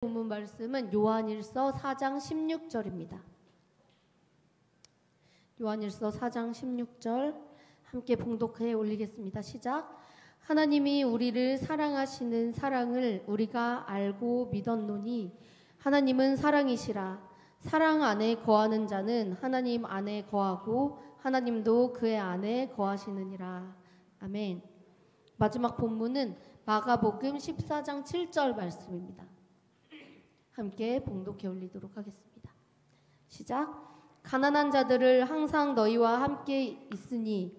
본문 말씀은 요한일서 4장 16절입니다. 요한일서 4장 16절 함께 봉독해 올리겠습니다. 시작. 하나님이 우리를 사랑하시는 사랑을 우리가 알고 믿었노니 하나님은 사랑이시라. 사랑 안에 거하는 자는 하나님 안에 거하고 하나님도 그의 안에 거하시느니라. 아멘. 마지막 본문은 마가복음 14장 7절 말씀입니다. 함께 봉독해 올리도록 하겠습니다. 시작. 가난한 자들을 항상 너희와 함께 있으니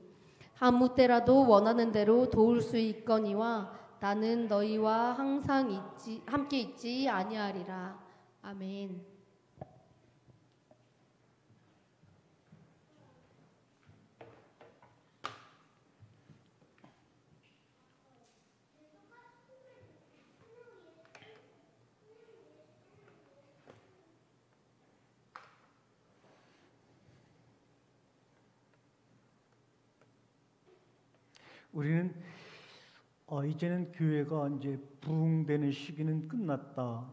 아무 때라도 원하는 대로 도울 수 있거니와 나는 너희와 항상 함께 있지 아니하리라. 아멘. 우리는 이제는 교회가 이제 부흥되는 시기는 끝났다.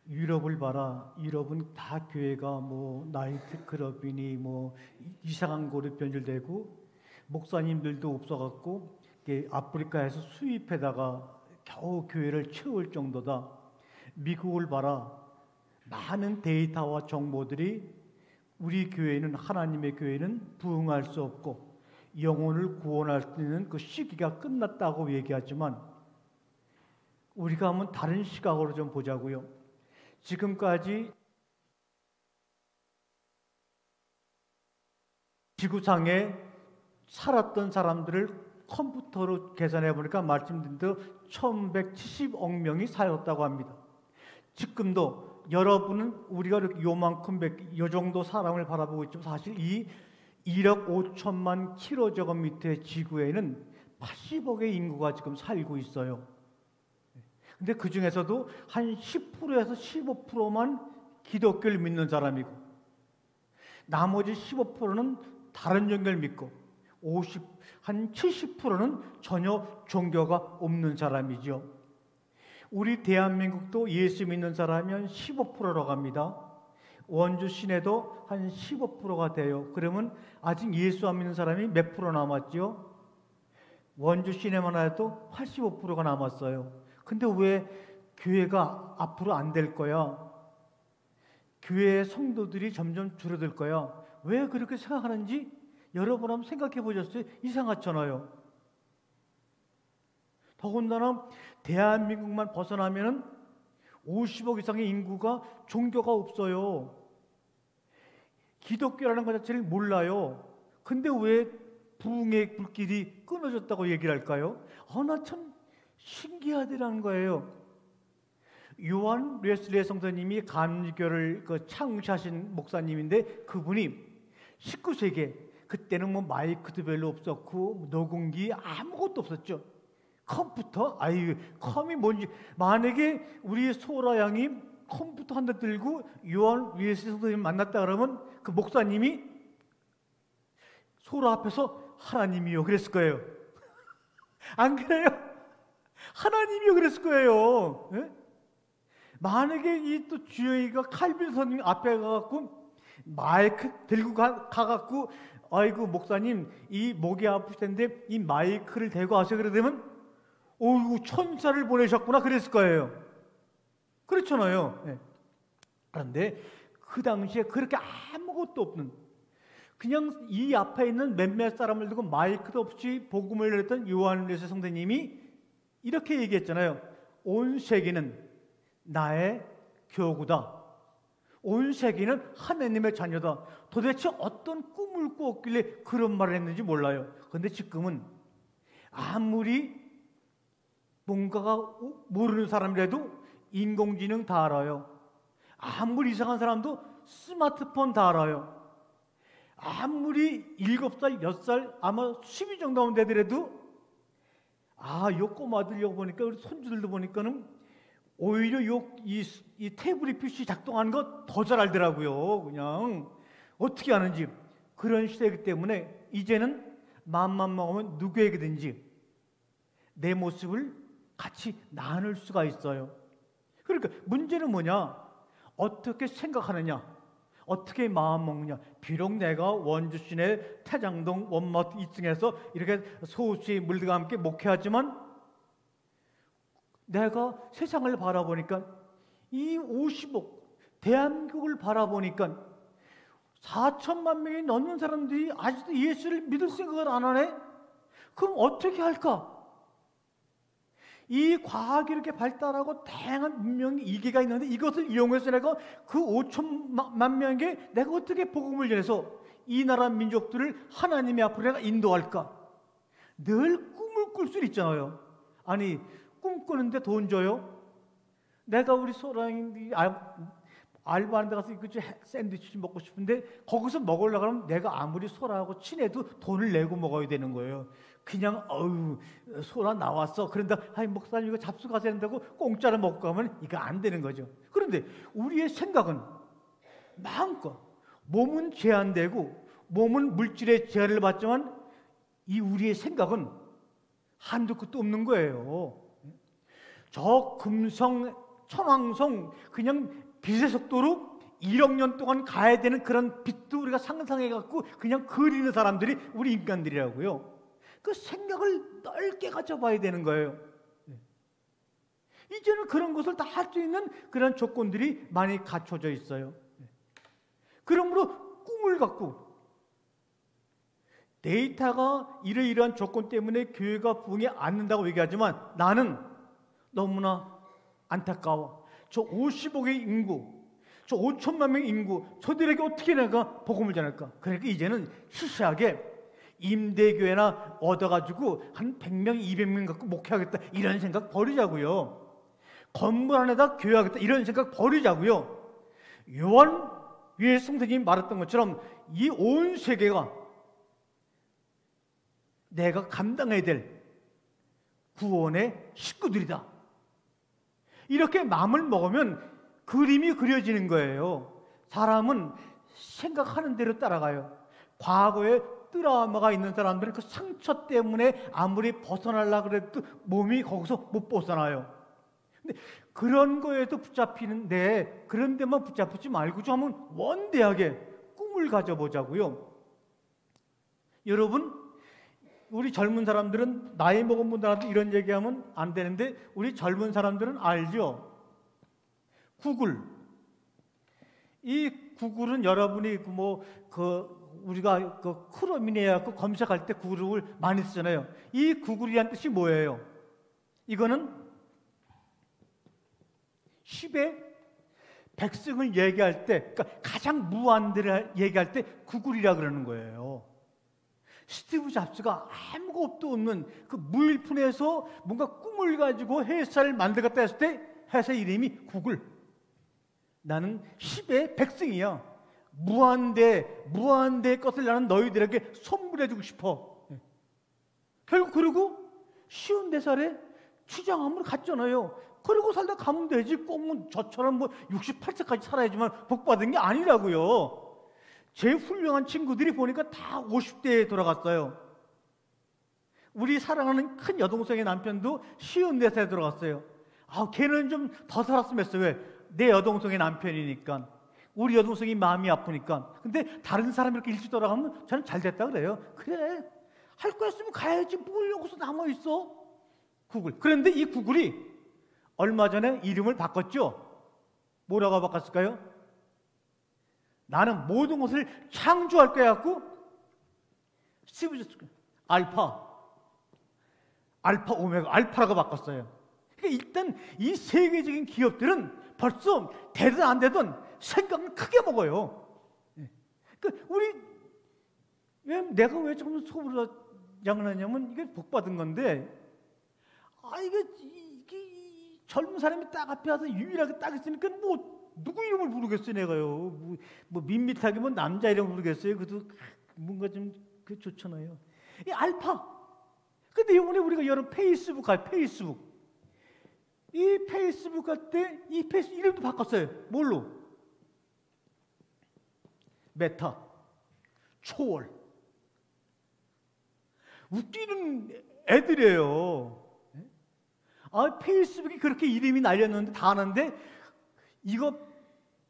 유럽을 봐라. 유럽은 다 교회가 뭐 나이트 클럽이니 뭐 이상한 거로 변질되고 목사님들도 없어갖고 아프리카에서 수입해다가 겨우 교회를 채울 정도다. 미국을 봐라. 많은 데이터와 정보들이 우리 교회는 하나님의 교회는 부흥할 수 없고 영혼을 구원할 수 있는 그 시기가 끝났다고 얘기하지만 우리가 한번 다른 시각으로 좀 보자고요. 지금까지 지구상에 살았던 사람들을 컴퓨터로 계산해 보니까 말씀드린 대로 1170억 명이 살았다고 합니다. 지금도 여러분은 우리가 요만큼 요 정도 사람을 바라보고 있지만 사실 이 1억 5천만 킬로제곱미터의 지구에는 80억의 인구가 지금 살고 있어요. 근데 그 중에서도 한 10%에서 15%만 기독교를 믿는 사람이고 나머지 15%는 다른 종교를 믿고 한 70%는 전혀 종교가 없는 사람이죠. 우리 대한민국도 예수 믿는 사람이 한 15%라고 합니다. 원주 시내도 한 15%가 돼요. 그러면 아직 예수 안 믿는 사람이 몇 프로 남았죠? 원주 시내만 해도 85%가 남았어요. 근데 왜 교회가 앞으로 안 될 거야? 교회의 성도들이 점점 줄어들 거야. 왜 그렇게 생각하는지 여러분 한번 생각해 보셨어요? 이상하잖아요. 더군다나 대한민국만 벗어나면은 50억 이상의 인구가 종교가 없어요. 기독교라는 것 자체를 몰라요. 근데 왜 부흥의 불길이 끊어졌다고 얘기를 할까요? 나 참 신기하더라는 거예요. 요한 웨슬리 성도님이 감리교를 창시하신 목사님인데 그분이 19세기에 그때는 뭐 마이크도 별로 없었고 녹음기 아무것도 없었죠. 컴퓨터? 컴이 뭔지. 만약에 우리 소라 양이 컴퓨터 한 대 들고 요한 웨슬리 성도님 만났다 그러면 그 목사님이 소라 앞에서 하나님이요 그랬을 거예요. 안 그래요? 하나님이요 그랬을 거예요. 네? 만약에 이 또 주영이가 칼빈 선생님 앞에 가갖고 마이크 들고 가갖고 아이고 목사님 이 목이 아프실 텐데 이 마이크를 대고 하세요 그러면 오이고 천사를 보내셨구나 그랬을 거예요. 그렇잖아요. 네. 그런데 그 당시에 그렇게 아무것도 없는 그냥 이 앞에 있는 몇몇 사람을 두고 마이크도 없이 복음을 전했던 요한일서 성도님이 이렇게 얘기했잖아요. 온 세계는 나의 교구다. 온 세계는 하나님의 자녀다. 도대체 어떤 꿈을 꾸었길래 그런 말을 했는지 몰라요. 그런데 지금은 아무리 뭔가가 모르는 사람이라도 인공지능 다 알아요. 아무리 이상한 사람도 스마트폰 다 알아요. 아무리 7살, 10살, 아마 10이 정도 하면 되더라도 요 꼬마들 요 보니까 우리 손주들도 보니까는 오히려 이 태블릿 PC 작동하는 거 더 잘 알더라고요. 그냥 어떻게 하는지. 그런 시대이기 때문에 이제는 마음만 먹으면 누구에게든지 내 모습을 같이 나눌 수가 있어요. 그러니까 문제는 뭐냐? 어떻게 생각하느냐? 어떻게 마음 먹느냐? 비록 내가 원주 시내 태장동 원마트 2층에서 이렇게 소수의 물들과 함께 목회하지만 내가 세상을 바라보니까 이 50억 대한민국을 바라보니까 4천만 명이 넘는 사람들이 아직도 예수를 믿을 생각을 안 하네? 그럼 어떻게 할까? 이 과학이 이렇게 발달하고 다양한 문명의 이계가 있는데 이것을 이용해서 내가 그 5천만 명에게 내가 어떻게 복음을 전해서 이 나라 민족들을 하나님의 앞으로 내가 인도할까? 늘 꿈을 꿀 수 있잖아요. 아니 꿈꾸는데 돈 줘요? 내가 우리 소랑이 알바하는 데 가서 그 샌드위치 먹고 싶은데 거기서 먹으려고 하면 내가 아무리 소라하고 친해도 돈을 내고 먹어야 되는 거예요. 그냥 소라 나왔어. 그런다. 아이 목사님 이거 잡수 가셔야 된다고 공짜로 먹고 가면 이거 안 되는 거죠. 그런데 우리의 생각은 마음껏 몸은 제한되고 몸은 물질의 제한을 받지만 이 우리의 생각은 한도 끝도 없는 거예요. 저 금성 천왕성 그냥 빛의 속도로 1억 년 동안 가야 되는 그런 빛도 우리가 상상해갖고 그냥 그리는 사람들이 우리 인간들이라고요. 그 생각을 넓게 가져봐야 되는 거예요. 이제는 그런 것을 다 할 수 있는 그런 조건들이 많이 갖춰져 있어요. 그러므로 꿈을 갖고 데이터가 이러이러한 조건 때문에 교회가 부흥이 않는다고 얘기하지만 나는 너무나 안타까워. 저 50억의 인구, 저 5천만 명의 인구, 저들에게 어떻게 내가 복음을 전할까? 그러니까 이제는 시시하게 임대교회나 얻어가지고 한 100명, 200명 갖고 목회하겠다 이런 생각 버리자고요. 건물 안에다 교회하겠다 이런 생각 버리자고요. 요한 위에 성도님이 말했던 것처럼 이 온 세계가 내가 감당해야 될 구원의 식구들이다. 이렇게 마음을 먹으면 그림이 그려지는 거예요. 사람은 생각하는 대로 따라가요. 과거에 트라우마가 있는 사람들은 그 상처 때문에 아무리 벗어나려고 해도 몸이 거기서 못 벗어나요. 근데 그런 거에도 붙잡히는데 그런 데만 붙잡지 말고 좀 한번 원대하게 꿈을 가져보자고요. 여러분, 우리 젊은 사람들은 나이 먹은 분들한테 이런 얘기하면 안 되는데 우리 젊은 사람들은 알죠? 구글. 이 구글은 여러분이 우리가 그 크롬이나 검색할 때 구글을 많이 쓰잖아요. 이 구글이란 뜻이 뭐예요? 이거는 10의 백승을 얘기할 때, 그러니까 가장 무한대를 얘기할 때 구글이라 그러는 거예요. 스티브 잡스가 아무것도 없는 그 무일푼에서 뭔가 꿈을 가지고 회사를 만들겠다 했을 때 회사 이름이 구글. 나는 10의 백승이야. 무한대의 것을 나는 너희들에게 선물해주고 싶어. 결국 그러고 54살에 취장함을 갔잖아요. 그러고 살다 가면 되지. 꼭 저처럼 68세까지 살아야지만 복받은 게 아니라고요. 제 훌륭한 친구들이 보니까 다 50대에 돌아갔어요. 우리 사랑하는 큰 여동생의 남편도 54세에 돌아갔어요. 걔는 좀 더 살았으면 했어요. 왜? 내 여동생의 남편이니까. 우리 여동생이 마음이 아프니까. 근데 다른 사람이 이렇게 일찍 돌아가면 저는 잘 됐다 그래요. 그래, 할 거 있으면 가야지. 뭘 여기서 남아있어? 구글. 그런데 이 구글이 얼마 전에 이름을 바꿨죠. 뭐라고 바꿨을까요? 나는 모든 것을 창조할 거야 갖고 스티브 잡스 알파 오메가 알파라고 바꿨어요. 그러니까 일단 이 세계적인 기업들은 벌써 되든 안 되든 생각을 크게 먹어요. 그러니까 내가 왜 조금 속으로 양을 이게 복 받은 건데, 이게 젊은 사람이 딱 앞에 와서 유일하게 딱 있으니까 누구 이름을 부르겠어요, 내가요. 밋밋하게 남자 이름 부르겠어요. 그래도 뭔가 좀 좋잖아요. 이 알파. 근데 이번에 우리가 여러 페이스북 할 페이스북. 이 페이스북 할 때 이 페이스북 이름도 바꿨어요. 뭘로? 메타. 초월. 웃기는 애들이에요. 페이스북이 그렇게 이름이 날렸는데 다 아는데 이거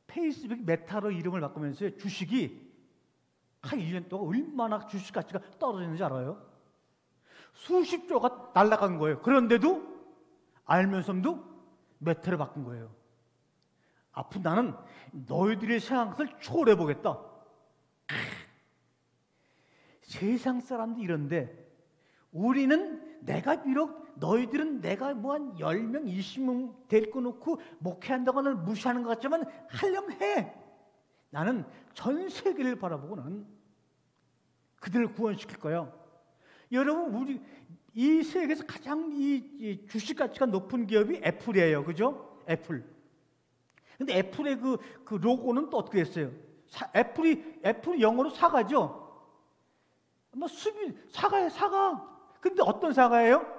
페이스북 메타로 이름을 바꾸면서 주식이 한 1년 동안 얼마나 주식 가치가 떨어졌는지 알아요? 수십조가 날아간 거예요. 그런데도 알면서도 메타를 바꾼 거예요. 앞으로 나는 너희들의 생각을 초월해 보겠다. 세상 사람들이 이런데 우리는 내가 비록 너희들은 내가 뭐 한 10명, 20명 데리고 놓고 목회한다고 무시하는 것 같지만 하려면 해. 나는 전 세계를 바라보고 나는 그들을 구원시킬 거야. 여러분, 우리 이 세계에서 가장 이 주식 가치가 높은 기업이 애플이에요. 그죠? 애플. 근데 애플의 그 로고는 또 어떻게 됐어요? 애플이 영어로 사과죠? 뭐 사과예요, 사과. 근데 어떤 사과예요?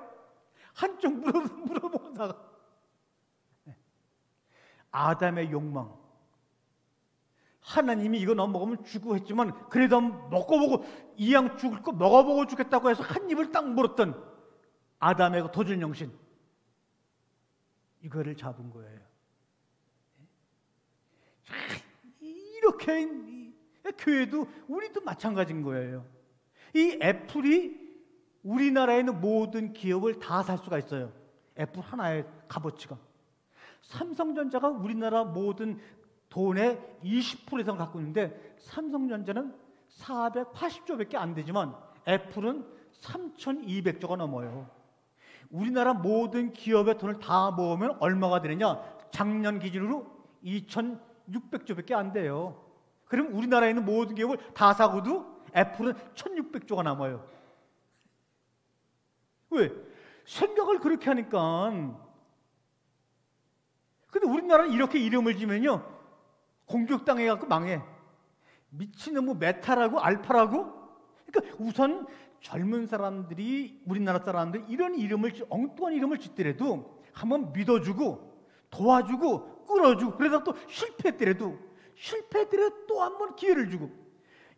한쪽 물어보는 사과. 아담의 욕망. 하나님이 이거 너 먹으면 죽고 했지만 그래도 먹어보고 이왕 죽을 거 먹어보고 죽겠다고 해서 한 입을 딱 물었던 아담의 그 도전정신. 이거를 잡은 거예요. 이렇게 교회도 우리도 마찬가지인 거예요. 이 애플이 우리나라에 있는 모든 기업을 다 살 수가 있어요. 애플 하나의 값어치가. 삼성전자가 우리나라 모든 돈의 20% 이상 갖고 있는데 삼성전자는 480조밖에 안 되지만 애플은 3,200조가 넘어요. 우리나라 모든 기업의 돈을 다 모으면 얼마가 되느냐? 작년 기준으로 2,600조밖에 안 돼요. 그럼 우리나라에 있는 모든 기업을 다 사고도 애플은 1,600조가 남아요. 왜? 생각을 그렇게 하니까. 근데 우리나라는 이렇게 이름을 지면요 공격당해갖고 망해. 미친놈의 메타라고 알파라고. 그러니까 우선 젊은 사람들이 우리나라 사람들 이런 엉뚱한 이름을 짓더라도 한번 믿어주고 도와주고 끌어주고 그러다 또 실패했더라도 또 한 번 기회를 주고.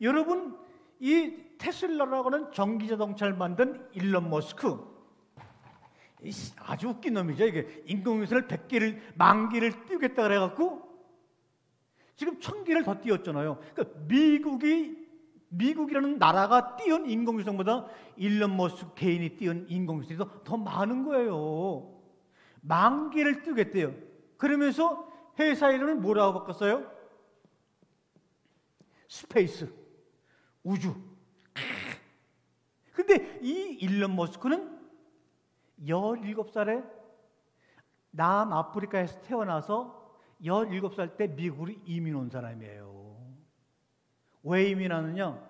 여러분, 이 테슬라라고 하는 전기자동차를 만든 일론 머스크 아주 웃긴 놈이죠. 이게 인공위성을 100개를 10,000개를 띄우겠다 그래갖고 지금 1,000개를 더 띄웠잖아요. 그러니까 미국이라는 나라가 띄운 인공위성보다 일론 머스크 개인이 띄운 인공위성이 더 많은 거예요. 10,000개를 띄우겠대요. 그러면서 회사 이름을 뭐라고 바꿨어요? 스페이스, 우주. 근데 이 일론 머스크는 17살에 남아프리카에서 태어나서 17살 때 미국으로 이민 온 사람이에요. 왜 이민하느냐?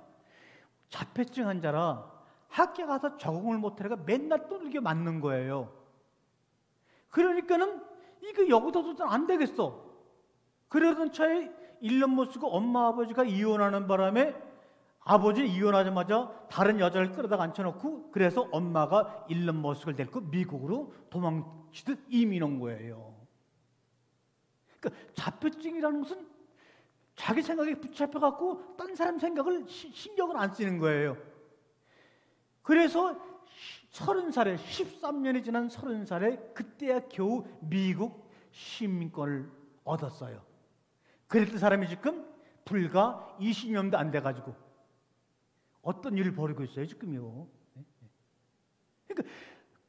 자폐증 환자라 학교 가서 적응을 못하니까 맨날 두들겨 맞는 거예요. 그러니까는 이거 여기다 둬도 안 되겠어. 그러던 차에 일론 머스크 엄마 아버지가 이혼하는 바람에 아버지 이혼하자마자 다른 여자를 끌어다가 앉혀놓고 그래서 엄마가 일론 머스크를 데리고 미국으로 도망치듯 이민 온 거예요. 그러니까 자폐증이라는 것은 자기 생각에 붙잡혀갖고 딴 사람 생각을 신경을 안 쓰는 거예요. 그래서 30살에 13년이 지난 30살에 그때야 겨우 미국 시민권을 얻었어요. 그랬던 사람이 지금 불과 20년도 안 돼가지고 어떤 일을 벌이고 있어요 지금요. 그러니까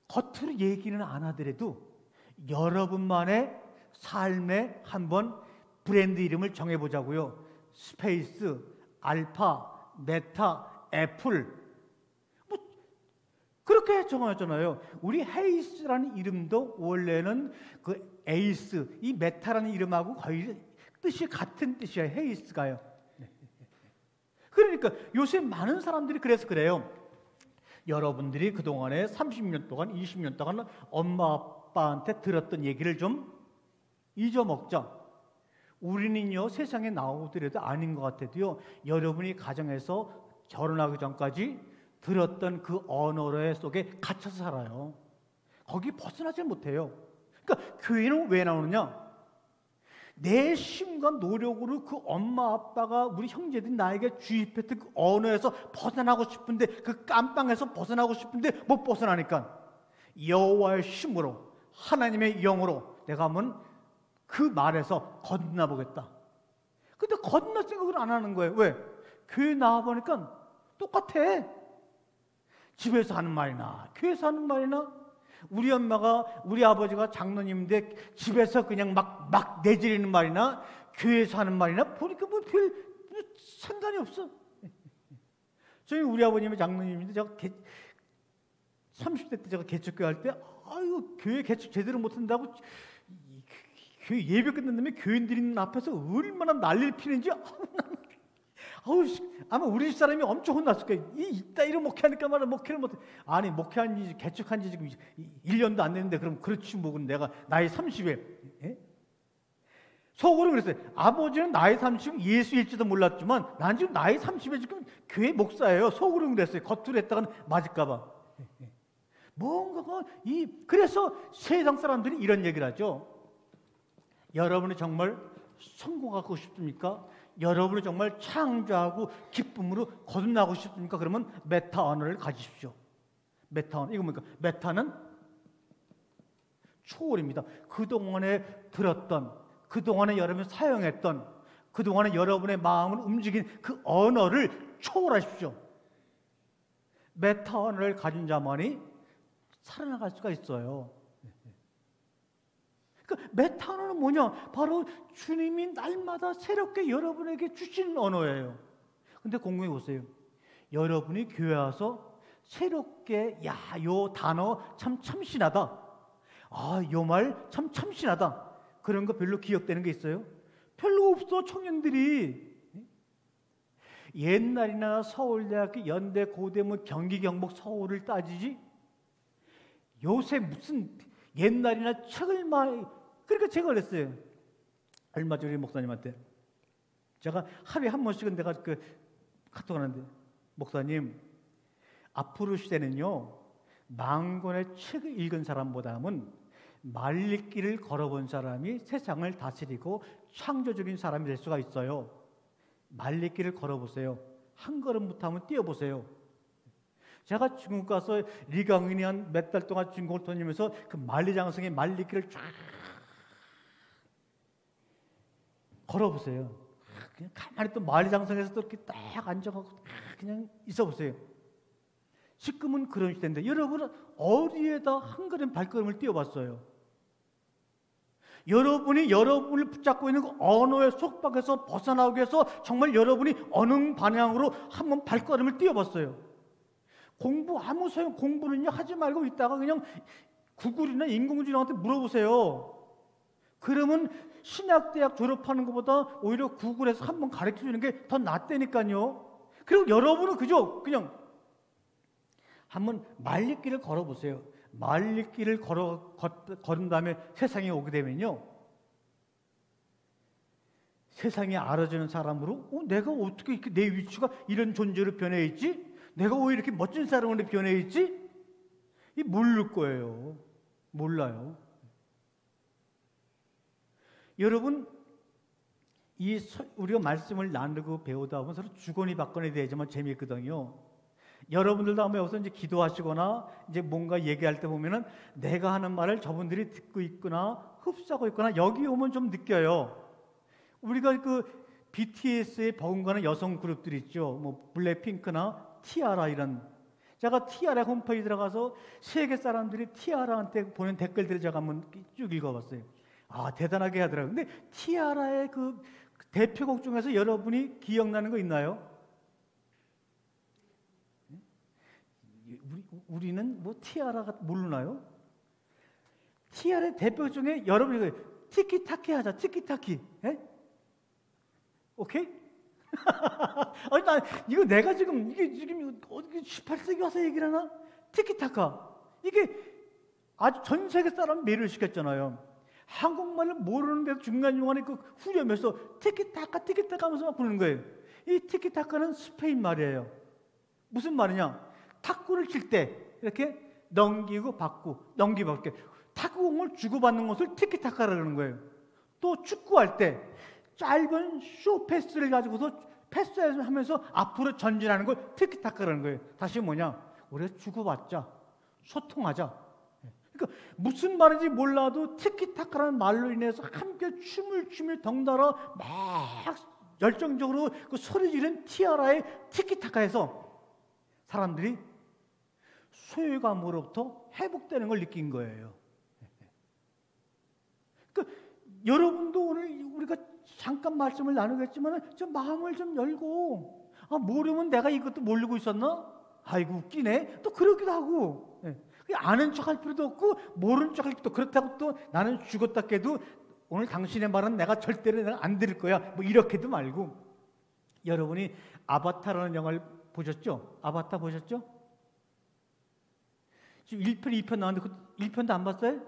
겉으로 얘기는 안 하더라도 여러분만의 삶에 한번 브랜드 이름을 정해보자고요. 스페이스, 알파, 메타, 애플 뭐 그렇게 정하잖아요. 우리 헤이스라는 이름도 원래는 그 에이스, 이 메타라는 이름하고 거의 뜻이 같은 뜻이에요. 헤이스가요. 그러니까 요새 많은 사람들이 그래서 그래요. 여러분들이 그동안에 30년 동안 20년 동안 엄마 아빠한테 들었던 얘기를 좀 잊어먹자. 우리는요 세상에 나오더라도 아닌 것 같아도요 여러분이 가정에서 결혼하기 전까지 들었던 그 언어의 속에 갇혀서 살아요. 거기 벗어나지 못해요. 그러니까 교회는 왜 나오느냐? 내 힘과 노력으로 그 엄마 아빠가 우리 형제들이 나에게 주입했던 그 언어에서 벗어나고 싶은데 그 깜빵에서 벗어나고 싶은데 못 벗어나니까 여호와의 힘으로 하나님의 영으로 내가 한번 그 말에서 거듭나 보겠다. 근데 거듭날 생각을 안 하는 거예요. 왜? 교회 나와보니까 똑같아. 집에서 하는 말이나 교회에서 하는 말이나, 우리 엄마가, 우리 아버지가 장로님인데 집에서 그냥 막 내지르는 말이나 교회에서 하는 말이나 보니까 뭐 별 상관이 없어. 저희 우리 아버님이 장로님인데 제가 30대 때 제가 개척교회 할 때, 아유 교회 개척 제대로 못한다고 교회 예배 끝난 다음에 교인들이 있는 앞에서 얼마나 난리를 피는지, 아마 우리 집 사람이 엄청 혼났을 거예요. 이따위로 목회하니까 말이야, 목회를 못해. 아니 목회한 지, 개척한 지 지금 1년도 안 됐는데 그럼 그렇지 뭐군, 내가 나이 30에. 예? 속으로 그랬어요. 아버지는 나이 30 예수일지도 몰랐지만 난 지금 나이 30에 지금 교회 목사예요. 속으로 그랬어요. 겉으로 했다가는 맞을까 봐. 뭔가가 그래서 세상 사람들이 이런 얘기를 하죠. 여러분이 정말 성공하고 싶습니까? 여러분이 정말 창조하고 기쁨으로 거듭나고 싶습니까? 그러면 메타 언어를 가지십시오. 메타 언어. 이거 뭡니까? 메타는 초월입니다. 그동안에 들었던, 그동안에 여러분이 사용했던, 그동안에 여러분의 마음을 움직인 그 언어를 초월하십시오. 메타 언어를 가진 자만이 살아나갈 수가 있어요. 그러니까 메타 언어는 뭐냐? 바로 주님이 날마다 새롭게 여러분에게 주시는 언어예요. 근데 공부해 보세요. 여러분이 교회 와서 새롭게, 야, 요 단어 참 참신하다. 아, 요 말 참 참신하다. 그런 거 별로 기억되는 게 있어요? 별로 없어. 청년들이 옛날이나 서울대학교, 연대, 고대, 뭐 경기, 경북, 서울을 따지지 요새 무슨 옛날이나 책을 많이. 그러니까 제가 그랬어요. 얼마 전에 목사님한테 제가 하루에 한 번씩은 내가 그 카톡 하는데, 목사님, 앞으로 시대는요 만 권의 책을 읽은 사람보다는 말 읽기를 걸어본 사람이 세상을 다스리고 창조적인 사람이 될 수가 있어요. 말 읽기를 걸어보세요. 한 걸음부터 한번 뛰어보세요. 제가 중국 가서 리강인이 한 몇 달 동안 중국을 다니면서 그 만리장성의 말 읽기를 쫙 걸어보세요. 그냥 가만히 또 만리장성에서 또 이렇게 딱 앉아가지고 그냥 있어보세요. 지금은 그런 시대인데 여러분은 어디에다 한 걸음 발걸음을 띄워봤어요? 여러분이 여러분을 붙잡고 있는 그 언어의 속박에서 벗어나기 위해서 정말 여러분이 어느 방향으로 한번 발걸음을 띄워봤어요? 공부 아무 소용, 공부는요 하지 말고 있다가 그냥 구글이나 인공지능한테 물어보세요. 그러면 신학대학 졸업하는 것보다 오히려 구글에서 한번 가르쳐주는 게 더 낫다니까요. 그리고 여러분은 그냥 한번 말 읽기를 걸어보세요. 말 읽기를 걸은 다음에 세상에 오게 되면요, 세상에 알아주는 사람으로 내가 어떻게 이렇게 내 위치가 이런 존재로 변해 있지? 내가 왜 이렇게 멋진 사람으로 변해 있지? 이 모를 거예요. 몰라요. 여러분, 우리가 말씀을 나누고 배우다 보면 서로 주거니 받거니 되지만 재미있거든요. 여러분들도 아마 여기서 이제 기도하시거나 이제 뭔가 얘기할 때 보면은 내가 하는 말을 저분들이 듣고 있거나 흡수하고 있거나 여기 오면 좀 느껴요. 우리가 그 BTS에 버금가는 여성 그룹들 있죠. 뭐 블랙핑크나 티아라 이런. 제가 티아라 홈페이지 들어가서 세계 사람들이 티아라한테 보낸 댓글들을 제가 한번 쭉 읽어봤어요. 아, 대단하게 하더라고요. 근데 티아라의 그 대표곡 중에서 여러분이 기억나는 거 있나요? 우리는 뭐 티아라가 모르나요? 티아라의 대표 중에 여러분이 티키타키 하자. 티키타키. 예? 오케이? 아니, 이거 내가 지금 이게 지금 어디 18세기 와서 얘기를 하나? 티키타카. 이게 아주 전 세계 사람 매료를 시켰잖아요. 한국말을 모르는데도 중간중간에 그 후렴에서 티키타카 티키타카 하면서 막 부르는 거예요. 이 티키타카는 스페인 말이에요. 무슨 말이냐? 탁구를 칠 때 이렇게 넘기고 받고 넘기고 받고 탁구공을 주고받는 것을 티키타카라고 하는 거예요. 또 축구할 때 짧은 쇼 패스를 가지고서 패스하면서 앞으로 전진하는 걸 티키타카라는 거예요. 다시 뭐냐? 우리가 주고받자, 소통하자. 그러니까 무슨 말인지 몰라도 티키타카라는 말로 인해서 함께 춤을 추며 덩달아 막 열정적으로 그 소리 지른 티아라의 티키타카에서 사람들이 소외감으로부터 회복되는 걸 느낀 거예요. 그러니까 여러분도 오늘 우리가 잠깐 말씀을 나누겠지만 좀 마음을 좀 열고, 모르면 내가 이것도 모르고 있었나? 아이고 웃기네. 또 그러기도 하고, 아는 척할 필요도 없고 모르는 척할 필요도 없고, 그렇다고 또 나는 죽었다 깨도 오늘 당신의 말은 내가 절대로 내가 안 들을 거야, 뭐 이렇게도 말고. 여러분이 아바타라는 영화를 보셨죠? 아바타 보셨죠? 지금 1편, 2편 나왔는데 1편도 안 봤어요?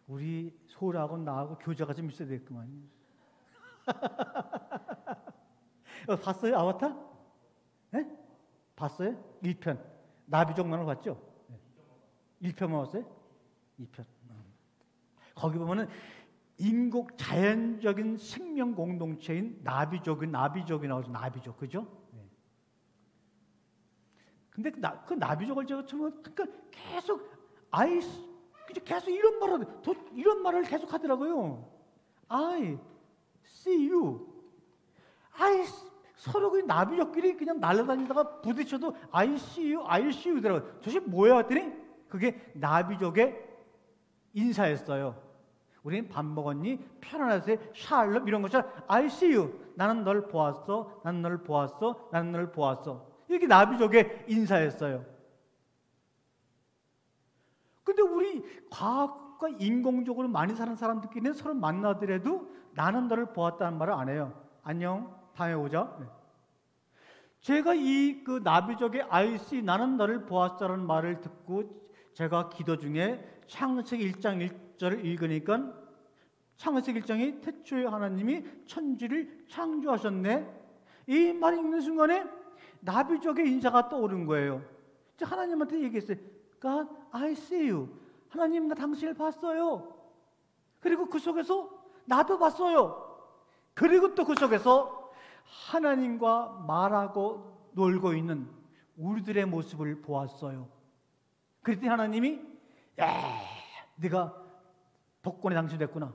우리 소라하고 나하고 교제가 좀 있어야 되겠구만. 봤어요? 아바타? 네? 봤어요? 1편. 나비족만을 봤죠? 1편만 봤어요? 2편. 거기 보면은 자연적인 생명 공동체인 나비족이 나오죠. 나비족, 그죠? 근데 그 나비족을 제가 처음, 그러니까 계속 이런 말을 계속 하더라고요. I see you. 서로 그 나비족끼리 그냥 날아다니다가 부딪혀도 I see you 더라고요. 도대체 뭐야 했더니 그게 나비족의 인사였어요. 우리는 밥 먹었니? 편안하세요? 샬롬 이런 것처럼 I see you. 나는 널 보았어. 나는 널 보았어. 나는 널 보았어. 이게 나비족의 인사였어요. 근데 우리 과학과 인공적으로 많이 사는 사람들끼리는 서로 만나더라도 나는 너를 보았다는 말을 안 해요. 안녕, 다음에 오자. 제가 그 나비족의 I see, 나는 너를 보았다는 말을 듣고 제가 기도 중에 창세기 1장 1절을 읽으니까 창세기 1장이 태초에 하나님이 천지를 창조하셨네. 이 말 읽는 순간에 나비족의 인사가 떠오른 거예요. 하나님한테 얘기했어요. God, I see you. 하나님, 나 당신을 봤어요. 그리고 그 속에서 나도 봤어요. 그리고 또 그 속에서 하나님과 말하고 놀고 있는 우리들의 모습을 보았어요. 그랬더니 하나님이 네가 복권에 당첨됐구나.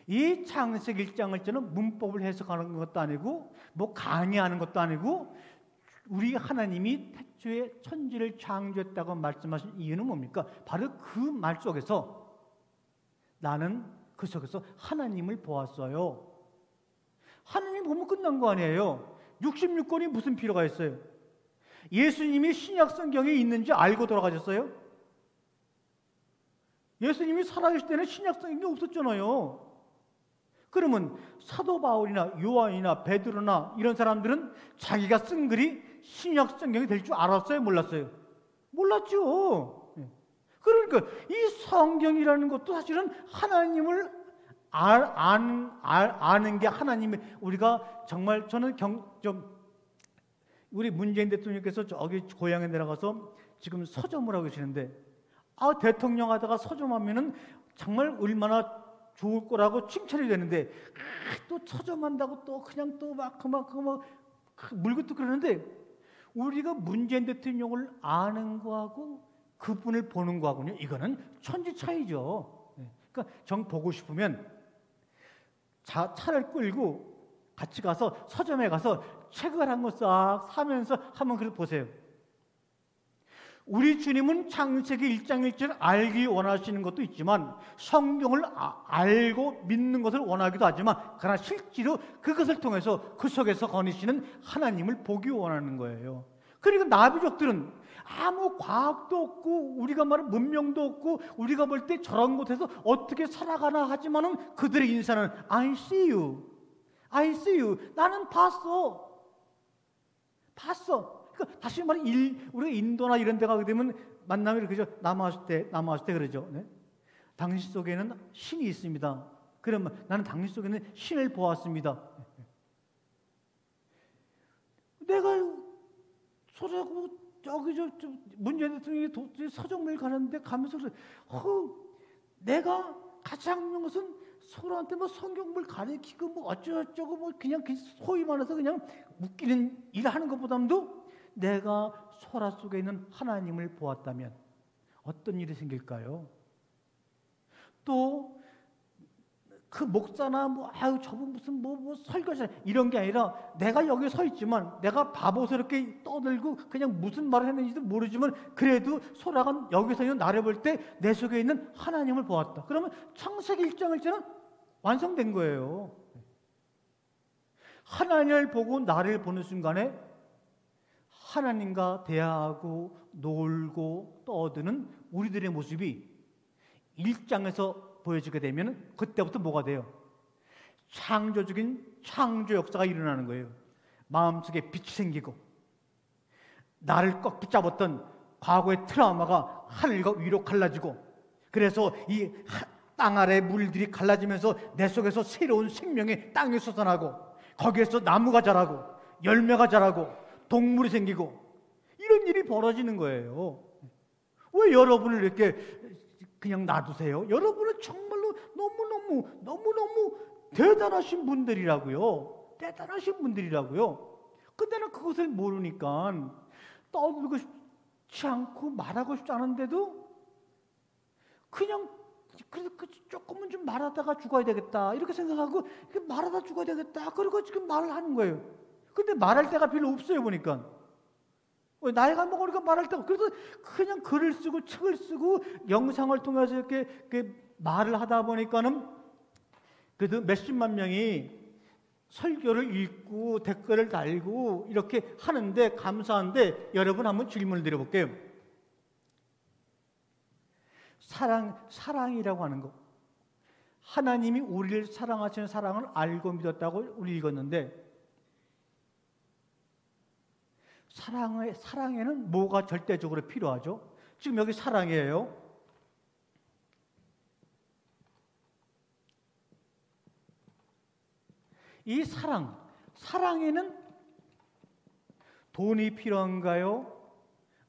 이 창세기 1장을 저는 문법을 해석하는 것도 아니고 뭐 강의하는 것도 아니고 우리 하나님이 태초에 천지를 창조했다고 말씀하신 이유는 뭡니까? 바로 그 말 속에서 나는 그 속에서 하나님을 보았어요. 하나님 보면 끝난 거 아니에요. 66권이 무슨 필요가 있어요? 예수님이 신약 성경에 있는지 알고 돌아가셨어요? 예수님이 살아계실 때는 신약 성경이 없었잖아요. 그러면 사도 바울이나 요한이나 베드로나 이런 사람들은 자기가 쓴 글이 신약 성경이 될 줄 알았어요? 몰랐어요? 몰랐죠. 그러니까 이 성경이라는 것도 사실은 하나님을 아는 게 하나님의, 우리가 정말 저는 우리 문재인 대통령께서 저기 고향에 내려가서 지금 서점을 하고 계시는데, 대통령 하다가 서점하면은 정말 얼마나 좋을 거라고 칭찬이 되는데, 또 서점한다고 또 그냥 또 막 물고 또 그러는데, 우리가 문재인 대통령을 아는 거하고 그분을 보는 거하고는 이거는 천지 차이죠. 그러니까 정 보고 싶으면 차를 끌고 같이 가서 서점에 가서 책을 한 권 싹 사면서 한번 그래도 보세요. 우리 주님은 창세기 1장 1절 알기 원하시는 것도 있지만 성경을 알고 믿는 것을 원하기도 하지만, 그러나 실제로 그것을 통해서 그 속에서 거니시는 하나님을 보기 원하는 거예요. 그러니까 나비족들은 아무 과학도 없고 우리가 말하는 문명도 없고 우리가 볼 때 저런 곳에서 어떻게 살아가나 하지만은 그들의 인사는 I see you, I see you. 나는 봤어. 그러니까 다시 말해 우리가 인도나 이런 데 가게 되면 만나면 그죠? 남아왔을 때 그러죠. 네? 당신 속에는 신이 있습니다. 그러면 나는 당신 속에는 신을 보았습니다. 내가 소리하고 저기 문재인 대통령이 서점을 가는데 가면서 내가 가장 중요한 것은 서로한테 뭐 성경을 가르치고 뭐 어쩌고저쩌고 뭐 그냥 소위 말해서 그냥 웃기는 일 하는 것보다도 내가 소라 속에 있는 하나님을 보았다면 어떤 일이 생길까요? 또 그 목사나 뭐 아유 저분 무슨 뭐 설교자 이런 게 아니라 내가 여기 서 있지만 내가 바보스럽게 떠들고 그냥 무슨 말을 했는지도 모르지만 그래도 소라가 여기서 있는 나를 볼 때 내 속에 있는 하나님을 보았다. 그러면 창세기 1장 1절은 완성된 거예요. 하나님을 보고 나를 보는 순간에 하나님과 대화하고 놀고 떠드는 우리들의 모습이 1장에서 보여지게 되면 그때부터 뭐가 돼요? 창조적인 창조 역사가 일어나는 거예요. 마음속에 빛이 생기고 나를 꽉 붙잡았던 과거의 트라우마가 하늘과 위로 갈라지고 그래서 이 땅 아래 물들이 갈라지면서 내 속에서 새로운 생명의 땅이 솟아나고 거기에서 나무가 자라고 열매가 자라고 동물이 생기고 이런 일이 벌어지는 거예요. 왜 여러분을 이렇게 그냥 놔두세요? 여러분은 정말로 너무너무 대단하신 분들이라고요. 대단하신 분들이라고요. 근데는 그것을 모르니까 떠들고 싶지 않고 말하고 싶지 않은데도 그냥 조금은 좀 말하다가 죽어야 되겠다 이렇게 생각하고 말하다 죽어야 되겠다 그리고 지금 말을 하는 거예요. 근데 말할 때가 별로 없어요. 보니까 나이가 먹으니까 말할 때가 그래서 그냥 글을 쓰고 책을 쓰고 영상을 통해서 이렇게 말을 하다 보니까는 그래도 몇십만 명이 설교를 읽고 댓글을 달고 이렇게 하는데 감사한데 여러분 한번 질문을 드려볼게요. 사랑이라고 하는 거, 하나님이 우리를 사랑하시는 사랑을 알고 믿었다고 우리 읽었는데 사랑에는 뭐가 절대적으로 필요하죠? 지금 여기 사랑이에요. 이 사랑에는 돈이 필요한가요?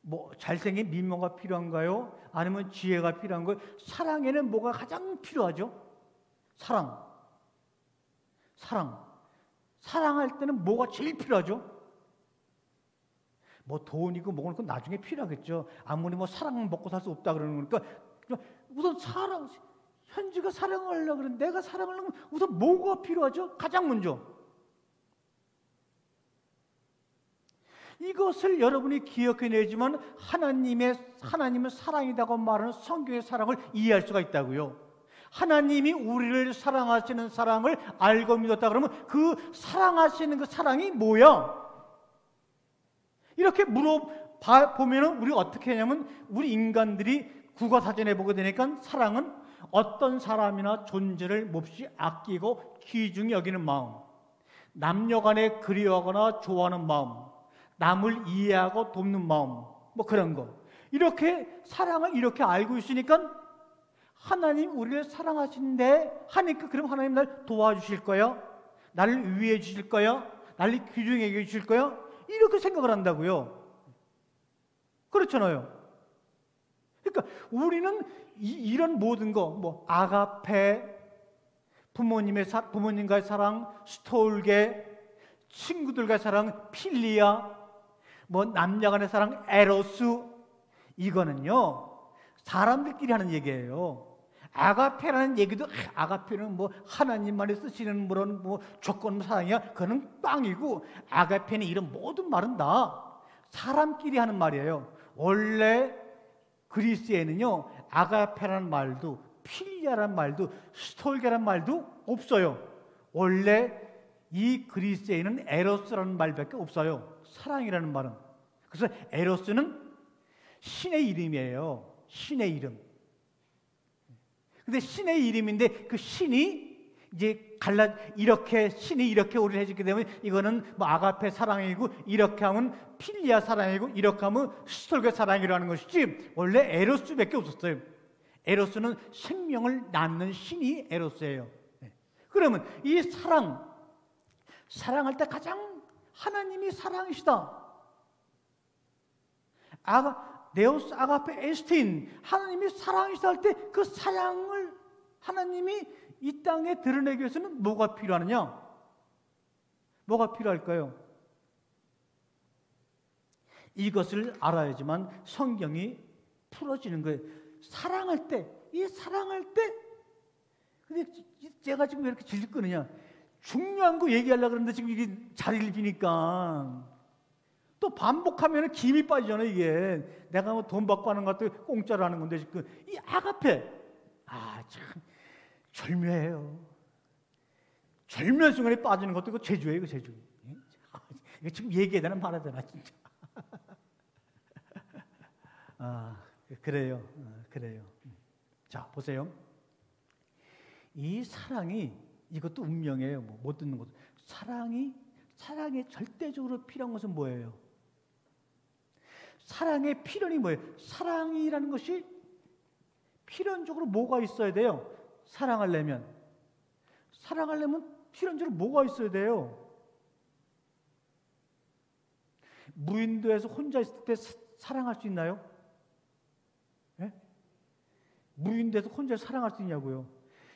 뭐 잘생긴 미모가 필요한가요? 아니면 지혜가 필요한가요? 사랑에는 뭐가 가장 필요하죠? 사랑할 때는 뭐가 제일 필요하죠? 뭐 돈이고 뭐고 나중에 필요하겠죠. 아무리 뭐 사랑은 먹고 살 수 없다 그러는 거니까 우선 현지가 사랑을 하려고 그러는데 내가 사랑을 하려면 우선 뭐가 필요하죠? 가장 먼저 이것을 여러분이 기억해내지만 하나님은 사랑이라고 말하는 성경의 사랑을 이해할 수가 있다고요. 하나님이 우리를 사랑하시는 사랑을 알고 믿었다 그러면 그 사랑하시는 그 사랑이 뭐야? 이렇게 물어보면 우리가 어떻게 하냐면 우리 인간들이 국어사전에 보게 되니까 사랑은 어떤 사람이나 존재를 몹시 아끼고 귀중히 여기는 마음, 남녀간에 그리워하거나 좋아하는 마음, 남을 이해하고 돕는 마음, 뭐 그런 거. 이렇게 사랑을 이렇게 알고 있으니까 하나님 우리를 사랑하신데 하니까 그럼 하나님 날 도와주실 거야? 나를 위해 주실 거야? 나를 귀중히 여겨 주실 거야? 이렇게 생각을 한다고요. 그렇잖아요. 그러니까 우리는 이런 모든 거, 뭐 아가페, 부모님과의 사랑, 스톨게, 친구들과의 사랑, 필리아, 뭐 남녀간의 사랑, 에로스, 이거는요 사람들끼리 하는 얘기예요. 아가페라는 얘기도 아가페는 뭐 하나님만이 쓰시는 그런 뭐 조건 사랑이야. 그거는 빵이고 아가페는 이런 모든 말은 다 사람끼리 하는 말이에요. 원래 그리스에는요 아가페라는 말도 필리아라는 말도 스톨게라는 말도 없어요. 원래 이 그리스에는 에로스라는 말밖에 없어요. 사랑이라는 말은. 그래서 에로스는 신의 이름이에요. 신의 이름. 근데 신의 이름인데 그 신이 이제 신이 이렇게 우리를 해주게 되면 이거는 뭐 아가페 사랑이고 이렇게 하면 필리아 사랑이고 이렇게 하면 스톨게 사랑이라는 것이지 원래 에로스밖에 없었어요. 에로스는 생명을 낳는 신이 에로스예요. 그러면 이 사랑할 때 가장 하나님이 사랑이시다. 네오스 아가페 에스틴 하나님이 사랑이시다 할 때 그 사랑을 하나님이 이 땅에 드러내기 위해서는 뭐가 필요하느냐? 뭐가 필요할까요? 이것을 알아야지만 성경이 풀어지는 거예요. 사랑할 때, 이 사랑할 때. 근데 제가 지금 왜 이렇게 질질 끄느냐? 중요한 거 얘기하려고 그러는데 지금 이게 자리를 비니까 또 반복하면 김이 빠지잖아요. 이게 내가 뭐 돈 받고 하는 것도 공짜로 하는 건데 지금 이 아가페, 참 절묘해요. 절묘한 순간에 빠지는 것도 이거 제주예요. 이거 제주. 이거 지금 얘기해야 되나 말아야 되나 진짜. 그래요. 그래요. 자, 보세요. 이 사랑이 이것도 운명이에요. 못 듣는 것도. 사랑이 절대적으로 필요한 것은 뭐예요? 사랑의 필연이 뭐예요? 사랑이라는 것이 필연적으로 뭐가 있어야 돼요? 사랑하려면 필연적으로 뭐가 있어야 돼요? 무인도에서 혼자 있을 때 사랑할 수 있나요? 예? 무인도에서 혼자 사랑할 수 있냐고요?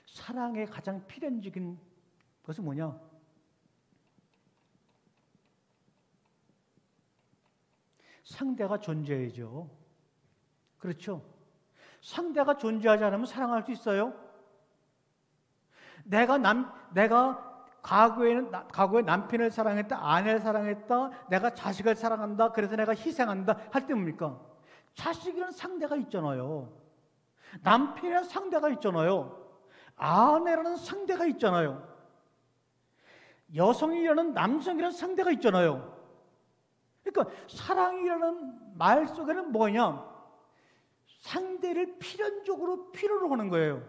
사랑의 가장 필연적인 것은 뭐냐? 상대가 존재해야죠. 그렇죠? 상대가 존재하지 않으면 사랑할 수 있어요? 내가 과거에 남편을 사랑했다, 아내를 사랑했다, 내가 자식을 사랑한다, 그래서 내가 희생한다 할 때 뭡니까? 자식이라는 상대가 있잖아요. 남편이라는 상대가 있잖아요. 아내라는 상대가 있잖아요. 여성이라는 남성이라는 상대가 있잖아요. 그러니까 사랑이라는 말 속에는 뭐냐? 상대를 필연적으로 필요로 하는 거예요.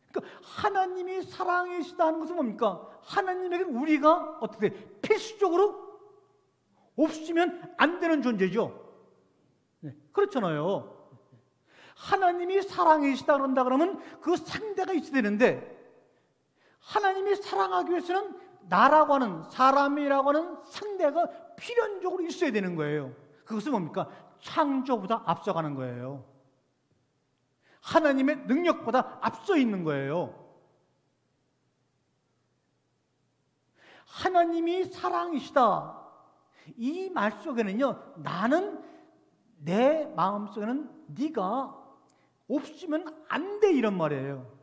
그러니까 하나님이 사랑이시다는 것은 뭡니까? 하나님에게 우리가 어떻게 필수적으로 없으면 안 되는 존재죠. 그렇잖아요. 하나님이 사랑이시다 그런다 그러면 그 상대가 있어야 되는데, 하나님이 사랑하기 위해서는 나라고 하는, 사람이라고 하는 상대가 필연적으로 있어야 되는 거예요. 그것은 뭡니까? 창조보다 앞서가는 거예요. 하나님의 능력보다 앞서 있는 거예요. 하나님이 사랑이시다, 이 말 속에는요, 나는, 내 마음속에는 네가 없으면 안 돼, 이런 말이에요.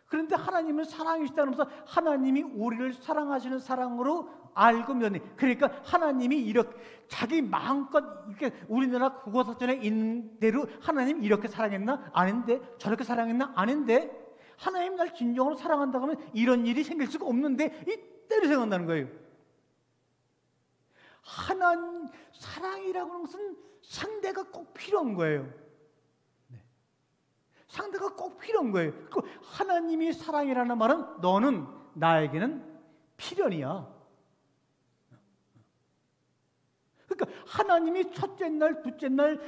그런데 하나님은 사랑이시다 그러면서 하나님이 우리를 사랑하시는 사랑으로 알고 믿었니? 그러니까 하나님이 이렇게 자기 마음껏 이렇게 우리나라 국어사전에 있는 대로 하나님 이렇게 사랑했나? 아닌데. 저렇게 사랑했나? 아닌데. 하나님 날 진정으로 사랑한다고 하면 이런 일이 생길 수가 없는데, 이때로 생각난다는 거예요. 하나님 사랑이라고 하는 것은 상대가 꼭 필요한 거예요. 상대가 꼭 필요한 거예요. 하나님이 사랑이라는 말은 너는 나에게는 필연이야. 그러니까 하나님이 첫째 날, 둘째 날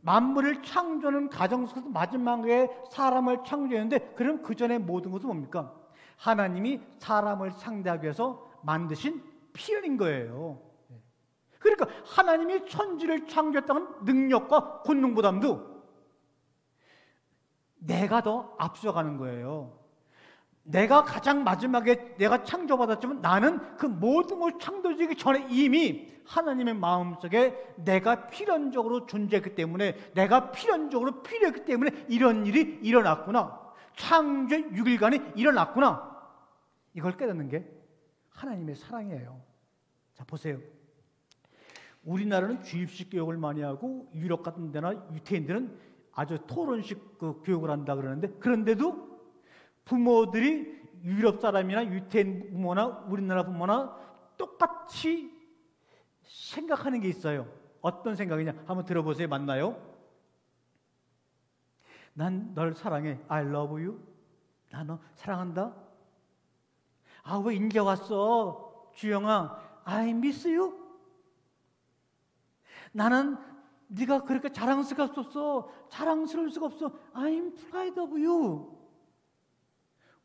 만물을 창조하는 가정 속에서 마지막에 사람을 창조했는데, 그럼 그 전에 모든 것은 뭡니까? 하나님이 사람을 상대하기 위해서 만드신 필연인 거예요. 그러니까 하나님이 천지를 창조했다는 능력과 권능보담도 내가 더 앞서가는 거예요. 내가 가장 마지막에 내가 창조받았지만 나는 그 모든 걸 창조되기 전에 이미 하나님의 마음속에 내가 필연적으로 존재했기 때문에, 내가 필연적으로 필요했기 때문에 이런 일이 일어났구나, 창조의 6일간이 일어났구나, 이걸 깨닫는 게 하나님의 사랑이에요. 자, 보세요. 우리나라는 주입식 교육을 많이 하고 유럽 같은 데나 유태인들은 아주 토론식 그 교육을 한다 그러는데, 그런데도 부모들이 유럽 사람이나 유태인 부모나 우리나라 부모나 똑같이 생각하는 게 있어요. 어떤 생각이냐? 한번 들어보세요. 맞나요? 난 널 사랑해. I love you. 나 너 사랑한다. 아, 왜 이제 왔어? 주영아, I miss you. 나는 네가 그렇게 자랑스러울 수가 없어. I'm proud of you.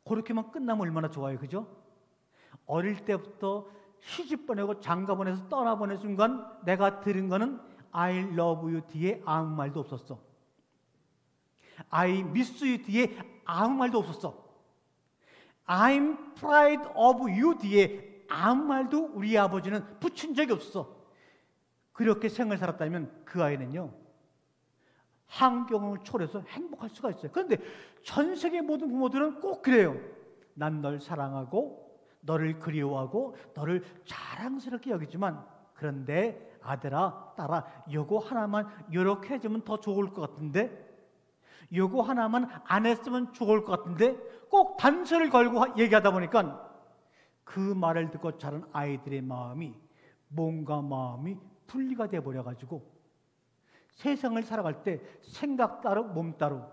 그렇게만 끝나면 얼마나 좋아요, 그죠? 어릴 때부터 시집 보내고 장가 보내서 떠나보낸 순간 내가 들은 거는 I love you 뒤에 아무 말도 없었어. I miss you 뒤에 아무 말도 없었어. I'm proud of you 뒤에 아무 말도 우리 아버지는 붙인 적이 없어. 그렇게 생을 살았다면 그 아이는요, 환경을 초월해서 행복할 수가 있어요. 그런데 전 세계 모든 부모들은 꼭 그래요. 난 널 사랑하고 너를 그리워하고 너를 자랑스럽게 여기지만, 그런데 아들아 딸아 요거 하나만 이렇게 해주면 더 좋을 것 같은데, 요거 하나만 안 했으면 좋을 것 같은데, 꼭 단서를 걸고 얘기하다 보니까 그 말을 듣고 자란 아이들의 마음이 몸과 마음이 분리가 돼버려가지고 세상을 살아갈 때 생각 따로 몸 따로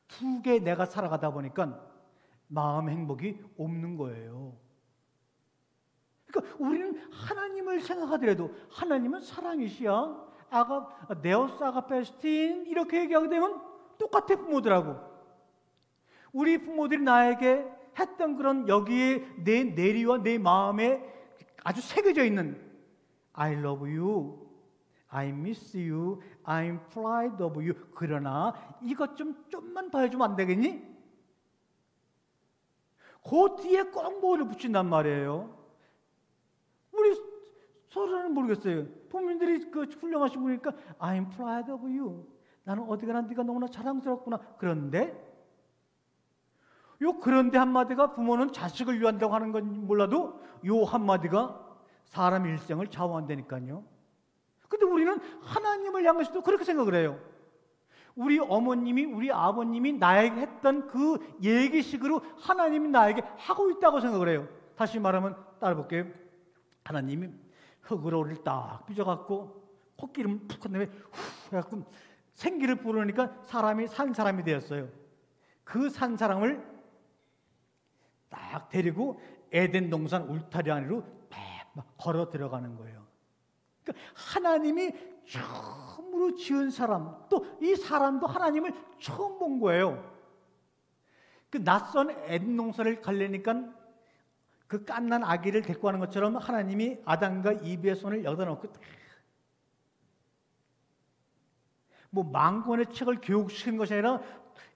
두 개 내가 살아가다 보니까 마음 행복이 없는 거예요. 그러니까 우리는 하나님을 생각하더라도 하나님은 사랑이시야, 네오스 아가페스틴 이렇게 얘기하게 되면 똑같아. 부모들하고 우리 부모들이 나에게 했던 그런 여기에 내 내리와 내 마음에 아주 새겨져 있는 I love you, I miss you, I'm proud of you. 그러나 이것 좀만 더 해주면 안 되겠니? 그 뒤에 꼭 뭐를 붙인단 말이에요. 우리 서로는 모르겠어요. 부모님들이 그 훌륭하신 분이니까 I'm proud of you. 나는 어디 가나 네가 너무나 자랑스럽구나. 그런데 그런데 한마디가 부모는 자식을 위한다고 하는 건 몰라도 요 한마디가 사람 일생을 좌우한다니까요. 근데 우리는 하나님을 향해서도 그렇게 생각을 해요. 우리 어머님이 우리 아버님이 나에게 했던 그 얘기식으로 하나님이 나에게 하고 있다고 생각을 해요. 다시 말하면 따라볼게요. 하나님이 흙으로 우리를 딱 빚어갖고 콧기름 푹 한 다음에 후 해갖고 생기를 불어넣으니까 사람이 산 사람이 되었어요. 그 산 사람을 딱 데리고 에덴 동산 울타리 안으로 막 걸어 들어가는 거예요. 그러니까 하나님이 처음으로 지은 사람, 또 이 사람도 하나님을 처음 본 거예요. 그 낯선 에덴 동산을 가려니까 그 갓난 아기를 데리고 가는 것처럼 하나님이 아담과 이브의 손을 여기다 놓고 뭐 만권의 책을 교육시킨 것이 아니라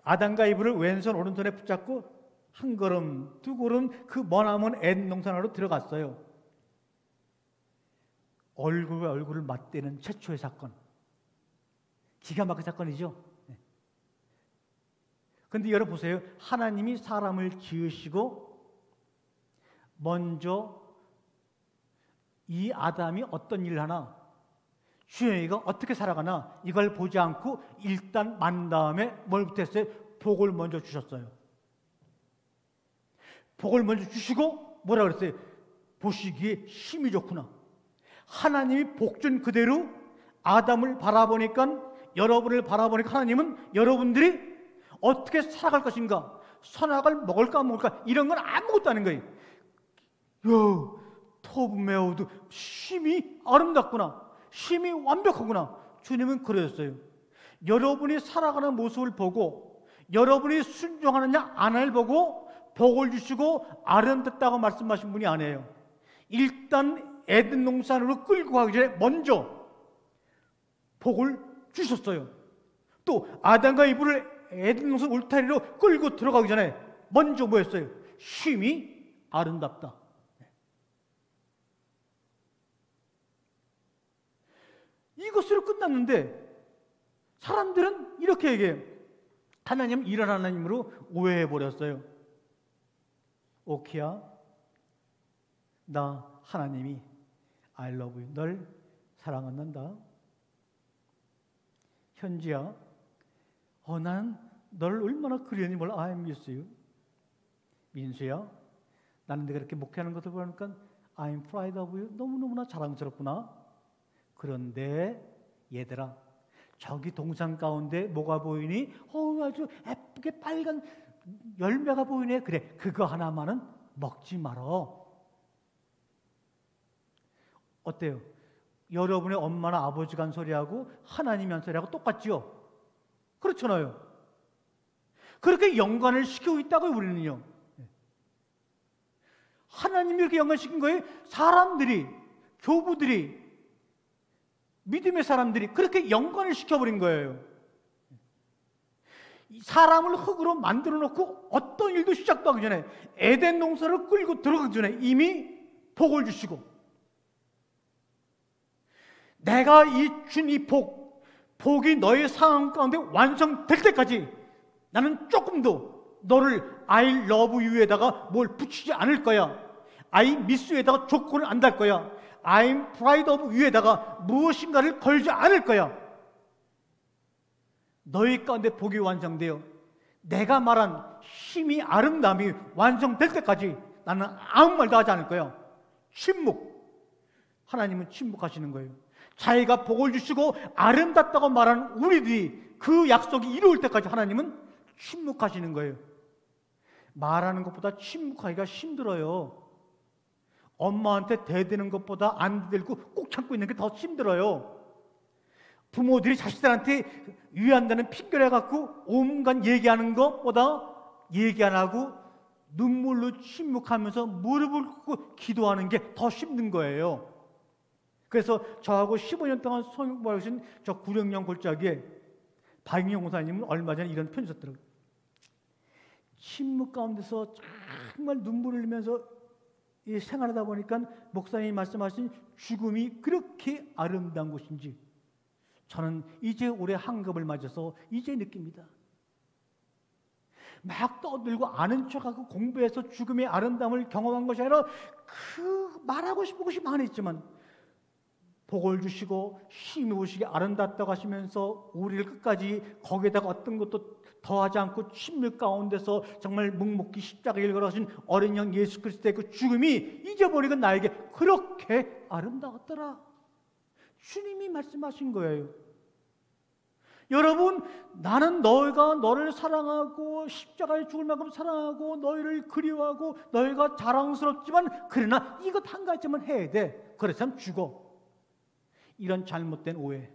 아담과 이브를 왼손 오른손에 붙잡고 한 걸음 두 걸음 그 머나먼 에덴 동산으로 들어갔어요. 얼굴과 얼굴을 맞대는 최초의 사건, 기가 막힌 사건이죠. 그런데 여러분 보세요. 하나님이 사람을 지으시고 먼저 이 아담이 어떤 일을 하나, 주영이가 어떻게 살아가나 이걸 보지 않고 일단 만 다음에 뭘 부터했어요? 복을 먼저 주셨어요. 복을 먼저 주시고 뭐라 그랬어요? 보시기에 힘이 좋구나. 하나님이 복 준 그대로 아담을 바라보니까, 여러분을 바라보니까 하나님은 여러분들이 어떻게 살아갈 것인가, 선악을 먹을까 먹을까 이런 건 아무것도 아닌 거예요. 토브메오도 심이 아름답구나, 심이 완벽하구나. 주님은 그러셨어요. 여러분이 살아가는 모습을 보고 여러분이 순종하느냐 안 하느냐를 보고 복을 주시고 아름답다고 말씀하신 분이 아니에요. 일단 에덴 동산으로 끌고 가기 전에 먼저 복을 주셨어요. 또 아담과 이브를 에덴 동산 울타리로 끌고 들어가기 전에 먼저 뭐 했어요? 쉼이 아름답다. 이것으로 끝났는데 사람들은 이렇게 얘기해요. 하나님 이런 하나님으로 오해해버렸어요. 오키야, 나 하나님이 I love you, 널 사랑한다. 현지야, 난 널 얼마나 그리웠니 몰라. I miss you. 민수야, 나는 내가 이렇게 목회하는 것을 보니까 I'm proud of you, 너무너무나 자랑스럽구나. 그런데 얘들아, 저기 동산 가운데 뭐가 보이니? 아주 예쁘게 빨간 열매가 보이네. 그래, 그거 하나만은 먹지 말어. 어때요? 여러분의 엄마나 아버지가 한 소리하고 하나님이 한 소리하고 똑같지요? 그렇잖아요. 그렇게 연관을 시키고 있다고요, 우리는요. 하나님이 이렇게 연관시킨 거예요. 사람들이, 교부들이, 믿음의 사람들이 그렇게 연관을 시켜버린 거예요. 사람을 흙으로 만들어 놓고 어떤 일도 시작도 하기 전에, 에덴 동산을 끌고 들어가기 전에 이미 복을 주시고, 내가 준 이 복, 복이 너의 상황 가운데 완성될 때까지 나는 조금도 너를 I love you에다가 뭘 붙이지 않을 거야. I miss you에다가 조건을 안 달 거야. I'm proud of you에다가 무엇인가를 걸지 않을 거야. 너희 가운데 복이 완성되어 내가 말한 힘이 아름다움이 완성될 때까지 나는 아무 말도 하지 않을 거야. 침묵. 하나님은 침묵하시는 거예요. 자기가 복을 주시고 아름답다고 말하는 우리들이 그 약속이 이루어질 때까지 하나님은 침묵하시는 거예요. 말하는 것보다 침묵하기가 힘들어요. 엄마한테 대드는 것보다 안 대들고 꼭 참고 있는 게 더 힘들어요. 부모들이 자식들한테 위한다는 핑계를 갖고 온갖 얘기하는 것보다 얘기 안 하고 눈물로 침묵하면서 무릎을 꿇고 기도하는 게 더 힘든 거예요. 그래서 저하고 15년 동안 성공하신 저 구령령 골짜기에 박인영 목사님은 얼마 전에 이런 편지 썼더라고요. 침묵 가운데서 정말 눈물을 흘리면서 생활하다 보니까 목사님이 말씀하신 죽음이 그렇게 아름다운 것인지 저는 이제 올해 한갑을 맞아서 이제 느낍니다. 막 떠들고 아는 척하고 공부해서 죽음의 아름다움을 경험한 것이 아니라 그 말하고 싶은 것이 많았지만 복을 주시고 힘이 오시게 아름답다고 하시면서 우리를 끝까지 거기에다가 어떤 것도 더하지 않고 침묵 가운데서 정말 묵묵히 십자가를 걸어가신 어린 양 예수 그리스도의 그 죽음이 잊어버리고 나에게 그렇게 아름다웠더라. 주님이 말씀하신 거예요. 여러분, 나는 너희가 너를 사랑하고 십자가에 죽을 만큼 사랑하고 너희를 그리워하고 너희가 자랑스럽지만 그러나 이것 한 가지만 해야 돼. 그래서 죽어. 이런 잘못된 오해,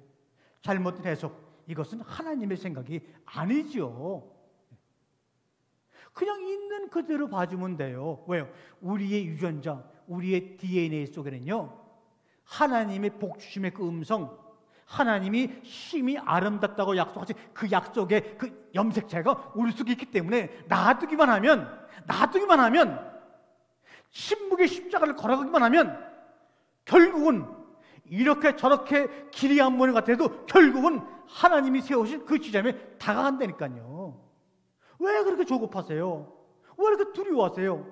잘못된 해석, 이것은 하나님의 생각이 아니지요. 그냥 있는 그대로 봐주면 돼요. 왜요? 우리의 유전자, 우리의 DNA 속에는요 하나님의 복주심의 그 음성, 하나님이 힘이 아름답다고 약속하신 그 약속의 그 염색체가 우리 속에 있기 때문에 놔두기만 하면 침묵의 십자가를 걸어가기만 하면 결국은 이렇게 저렇게 길이 안 보이는 것 같아도 결국은 하나님이 세우신 그 지점에 다가간다니까요. 왜 그렇게 조급하세요? 왜 이렇게 두려워하세요?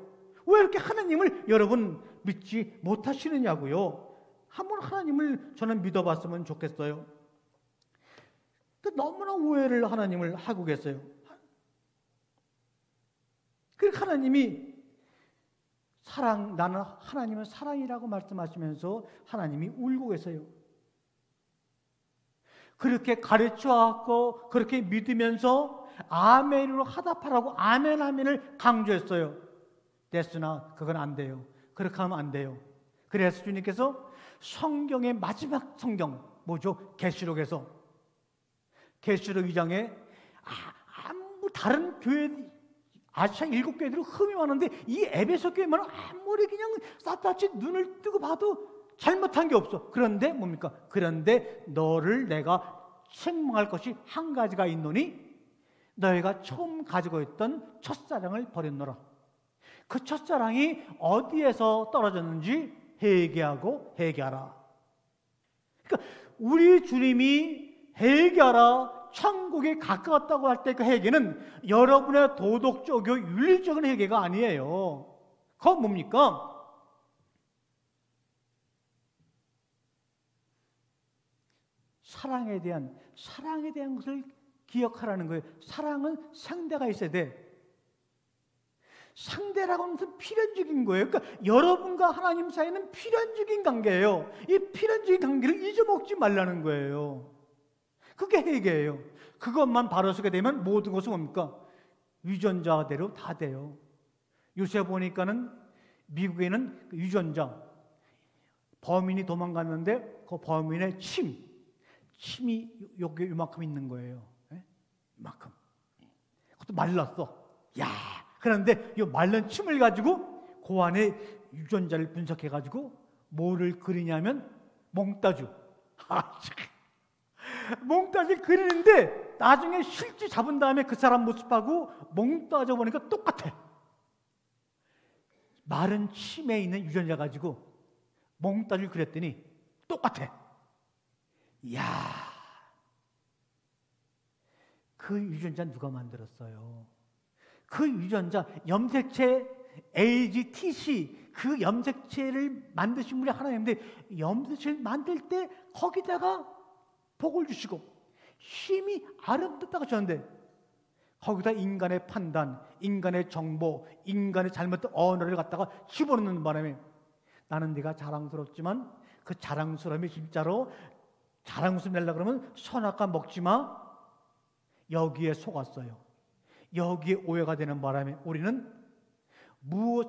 왜 이렇게 하나님을 여러분 믿지 못하시느냐고요. 한번 하나님을 저는 믿어봤으면 좋겠어요. 너무나 오해를 하나님을 하고 계세요. 그러니까 하나님이 나는 하나님은 사랑이라고 말씀하시면서 하나님이 울고 계세요. 그렇게 가르쳐왔고 그렇게 믿으면서 아멘으로 화답하라고 아멘 아멘을 강조했어요. 됐으나 그건 안 돼요. 그렇게 하면 안 돼요. 그래서 주님께서 성경의 마지막 성경 뭐죠? 계시록에서 계시록 2장에 아무 다른 교회 아시아 7교회들은 흠이 많은데 이 에베소 교회만 아무리 그냥 샅샅이 눈을 뜨고 봐도 잘못한 게 없어. 그런데 뭡니까? 그런데 너를 내가 책망할 것이 한 가지가 있노니 너희가 처음 가지고 있던 첫사랑을 버렸노라. 그 첫사랑이 어디에서 떨어졌는지 회개하라. 그러니까 우리 주님이 회개하라, 천국에 가까웠다고 할 때 그 회개는 여러분의 도덕적이고 윤리적인 회개가 아니에요. 그건 뭡니까? 사랑에 대한 것을 기억하라는 거예요. 사랑은 상대가 있어야 돼. 상대라고 하는 것은 필연적인 거예요. 그러니까 여러분과 하나님 사이는 필연적인 관계예요. 이 필연적인 관계를 잊어먹지 말라는 거예요. 그게 회개예요. 그것만 바로 서게 되면 모든 것은 뭡니까? 유전자대로 다 돼요. 요새 보니까는 미국에는 유전자, 범인이 도망갔는데 그 범인의 침이 여기 이만큼 있는 거예요. 이만큼. 그것도 말랐어. 야, 그런데 이 말른 침을 가지고 그 안에 유전자를 분석해가지고 뭐를 그리냐면 몽따주. 몽따주를 그리는데 나중에 실제 잡은 다음에 그 사람 모습하고 몽따주 보니까 똑같아. 마른 침에 있는 유전자 가지고 몽따주를 그렸더니 똑같아. 이야, 그 유전자 누가 만들었어요? 그 유전자 염색체 AGTC 그 염색체를 만드신 분이 하나님인데 염색체를 만들 때 거기다가 복을 주시고 힘이 아름답다고 하셨는데 거기다 인간의 판단, 인간의 정보, 인간의 잘못된 언어를 갖다가 집어넣는 바람에 나는 네가 자랑스럽지만 그 자랑스러움이 진짜로 자랑스러움 내려고 그러면 선악과 먹지 마. 여기에 속았어요. 여기에 오해가 되는 바람에 우리는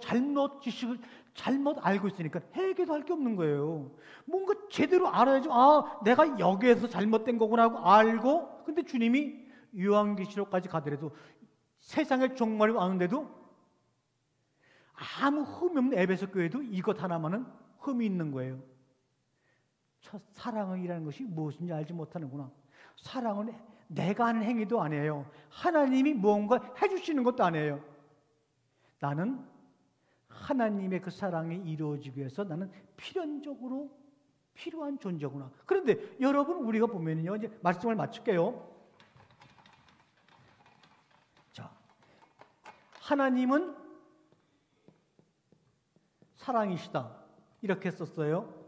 잘못 지식을 잘못 알고 있으니까 해결도 할 게 없는 거예요. 뭔가 제대로 알아야지. 내가 여기에서 잘못된 거구나 하고 알고, 근데 주님이 요한계시록까지 가더라도 세상의 종말을 아는데도 아무 흠이 없는 에베소 교회도 이것 하나만은 흠이 있는 거예요. 사랑이라는 것이 무엇인지 알지 못하는구나. 사랑은 내가 하는 행위도 아니에요. 하나님이 무언가 해주시는 것도 아니에요. 나는 하나님의 그 사랑이 이루어지기 위해서 나는 필연적으로 필요한 존재구나. 그런데 여러분 우리가 보면요, 이제 말씀을 마칠게요. 자, 하나님은 사랑이시다 이렇게 썼어요.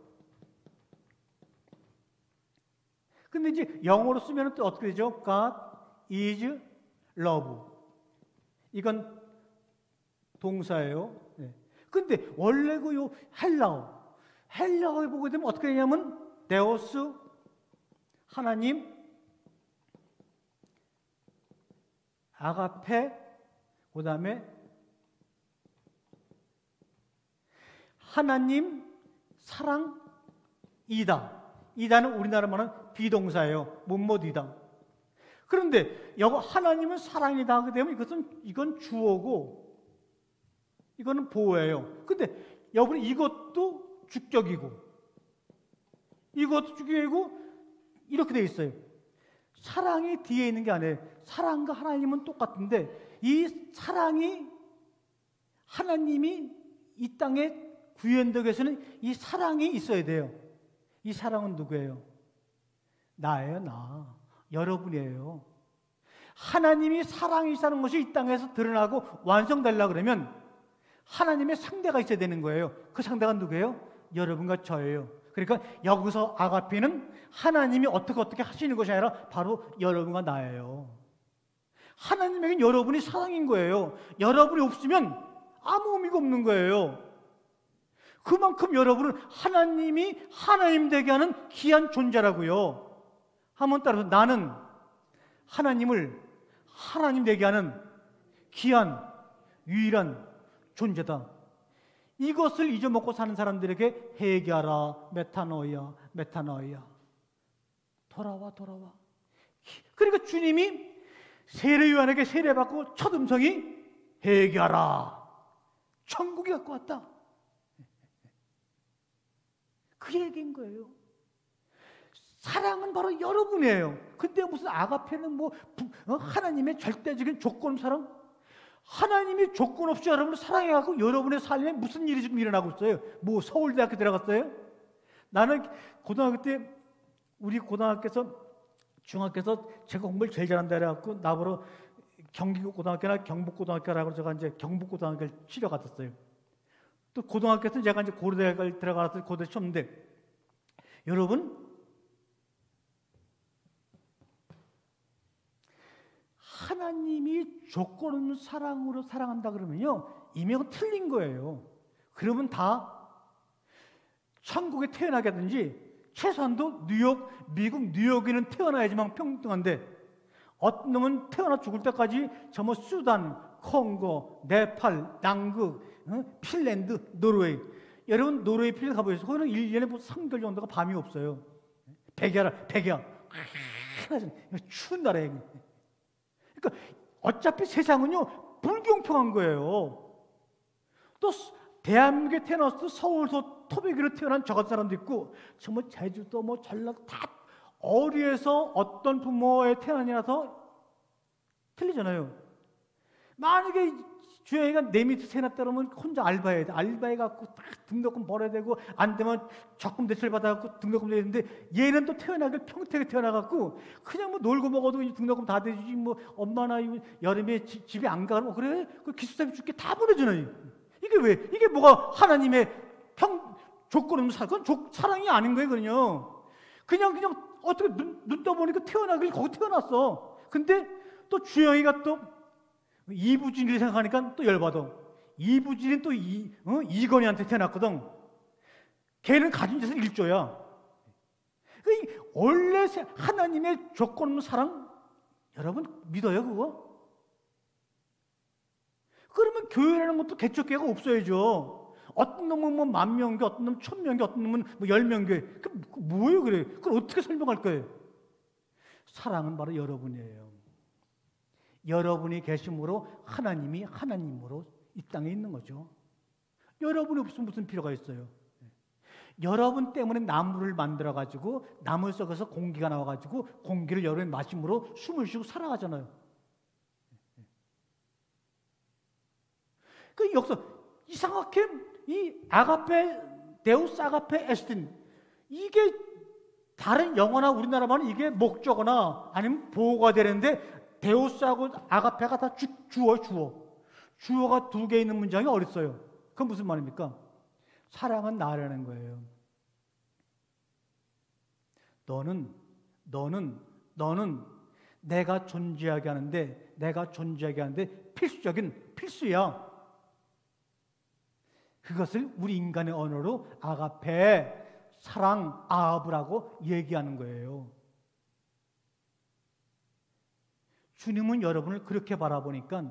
근데 이제 영어로 쓰면 또 어떻게 되죠? God is love. 이건 동사예요. 네. 근데 원래 그 헬라어에 보게 되면 어떻게 되냐면 데오스 하나님, 아가페, 그다음에 하나님 사랑이다. 이다는 우리나라 말은 비동사예요. 뭐뭐이다. 그런데 여기 하나님은 사랑이다 하게 되면 이건 주어고 이거는 보어예요. 근데 여러분 이것도 주격이고 이것도 주격이고 이렇게 돼 있어요. 사랑이 뒤에 있는 게 아니에요. 사랑과 하나님은 똑같은데 이 사랑이 하나님이 이 땅에 구현되기 위해서는 이 사랑이 있어야 돼요. 이 사랑은 누구예요? 나예요, 나. 여러분이에요. 하나님이 사랑이시다는 것이 이 땅에서 드러나고 완성되려고 그러면 하나님의 상대가 있어야 되는 거예요. 그 상대가 누구예요? 여러분과 저예요. 그러니까 여기서 아가페는 하나님이 어떻게 하시는 것이 아니라 바로 여러분과 나예요. 하나님에겐 여러분이 사랑인 거예요. 여러분이 없으면 아무 의미가 없는 거예요. 그만큼 여러분은 하나님이 하나님 되게 하는 귀한 존재라고요. 한번 따라서 나는 하나님을 하나님 되게 하는 귀한 유일한 존재다. 이것을 잊어먹고 사는 사람들에게 회개하라, 메타노이야. 돌아와. 그러니까 주님이 세례 요한에게 세례받고 첫 음성이 회개하라. 천국이 갖고 왔다. 그 얘기인 거예요. 사랑은 바로 여러분이에요. 근데 무슨 아가페는 하나님의 절대적인 조건 사랑? 하나님이 조건 없이 여러분을 사랑해갖고 여러분의 삶에 무슨 일이 지금 일어나고 있어요? 서울대학교 들어갔어요? 나는 고등학교 때 우리 고등학교에서 중학교에서 제가 공부를 제일 잘한다 그래갖고 나보러 경기고등학교나 경북고등학교라고 제가 이제 경북고등학교를 치러 갔었어요. 또 고등학교에서 제가 이제 고려대학을 들어가서 고대 쳤는데 여러분 하나님이 조건 없는 사랑으로 사랑한다 그러면요 이미 틀린 거예요. 그러면 다 천국에 태어나게 하든지 최소한도 미국 뉴욕에는 태어나야지만 평등한데 어떤 놈은 태어나 죽을 때까지 수단, 콩고, 네팔, 남극, 핀란드, 노르웨이. 여러분 노르웨이, 핀란드 가보세요. 거기는 1년에 3개월 정도가 밤이 없어요. 백야. 추운 나라예요. 그러니까 어차피 세상은요 불공평한 거예요. 또 대한민국에 태어나서 서울서 토백이로 태어난 저 같은 사람도 있고 제주도 전라도 다 어디에서 어떤 부모에 태어나냐서 틀리잖아요. 만약에 주영이가 내 밑에 세놨다 그러면 혼자 알바해야 돼. 알바해갖고 딱 등록금 벌어야 되고, 안 되면 적금 대출 받아갖고 등록금 내야 되는데, 얘는 또 태어나길 평택에 태어나갖고 그냥 뭐 놀고 먹어도 이 등록금 다 대주지, 뭐 엄마나 여름에 집에 안 가고 그래? 그 기숙사비 줄게 다 보내주네. 이게 왜? 이게 뭐가 하나님의 조건 없는 사랑? 그건 사랑이 아닌 거예요, 그냥 어떻게 눈 떠보니까 태어나길 거기 태어났어. 근데 또 주영이가 또 이부진을 생각하니까 또 열받아. 이부진은 또 이건희한테 태어났거든. 걔는 가진 재산 1조야. 원래 하나님의 조건 없는 사랑, 여러분 믿어요, 그거? 그러면 교회라는 것도 개척교회가 없어야죠. 어떤 놈은 뭐 10,000명교, 어떤 놈은 1,000명교, 어떤 놈은 뭐 10,000교회. 그 뭐예요, 그래? 그걸 어떻게 설명할 거예요? 사랑은 바로 여러분이에요. 여러분이 계심으로 하나님이 하나님으로 이 땅에 있는 거죠. 여러분이 없으면 무슨 필요가 있어요? 여러분 때문에 나무를 만들어가지고 나무 속에서 공기가 나와가지고 공기를 여러분이 마심으로 숨을 쉬고 살아가잖아요. 그 여기서 이상하게 이 데우스 아가페 에스틴, 이게 다른 영어나 우리나라 말은 이게 목적어나 아니면 보호가 되는데 데우스하고 아가페가 다 주어가 2개 있는 문장이 어딨어요? 그건 무슨 말입니까? 사랑은 나라는 거예요. 너는 내가 존재하게 하는데 필수야. 그것을 우리 인간의 언어로 아가페, 사랑, 아합이라고 얘기하는 거예요. 주님은 여러분을 그렇게 바라보니까